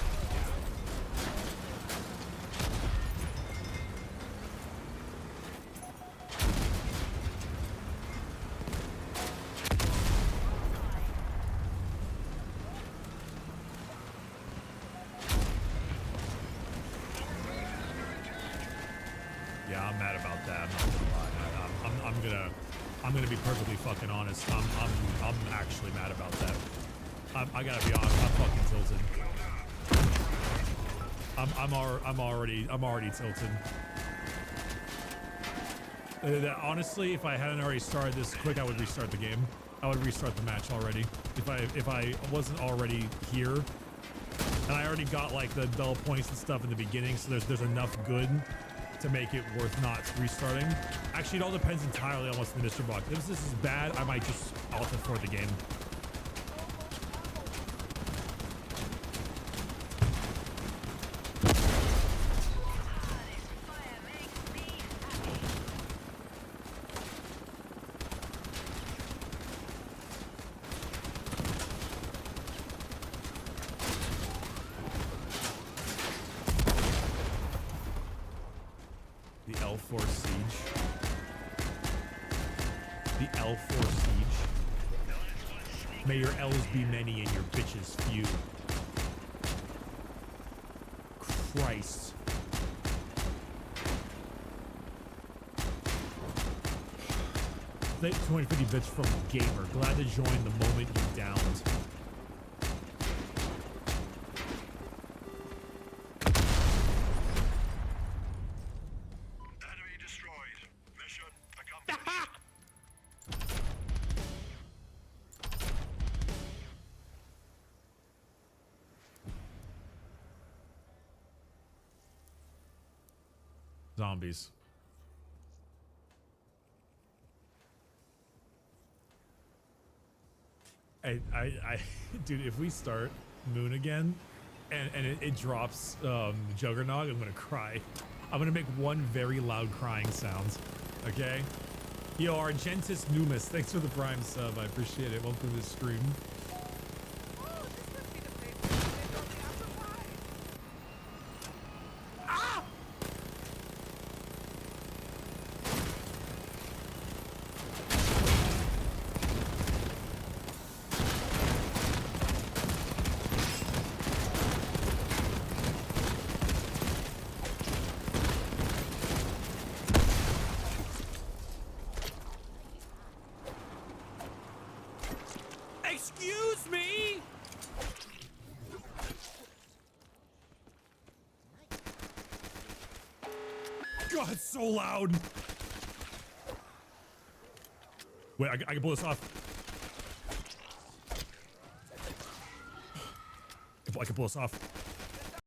Yeah, I'm mad about that. I'm not gonna lie. I'm gonna be perfectly fucking honest. I'm actually mad about that. I gotta be honest. I'm fucking tilted. I'm already tilted. Honestly, if I hadn't already started this quick, I would restart the game. I would restart the match already. If I wasn't already here, and I already got like the dull points and stuff in the beginning, so there's enough good to make it worth not restarting. Actually, it all depends entirely on what's in the mystery box. If this is bad, I might just alter for the game. May your L's be many and your bitches few. Christ. Thank 250 bits from Gamer. Glad to join the moment you downed. Enemy destroyed. Mission accomplished. Zombies. Dude, if we start Moon again and it drops Juggernog, I'm gonna cry. I'm gonna make one very loud crying sound. Okay? Yo, Argentus Numis, thanks for the Prime sub. I appreciate it. Welcome to the stream. Excuse me? God, it's so loud. Wait, I can pull this off. I can pull this off.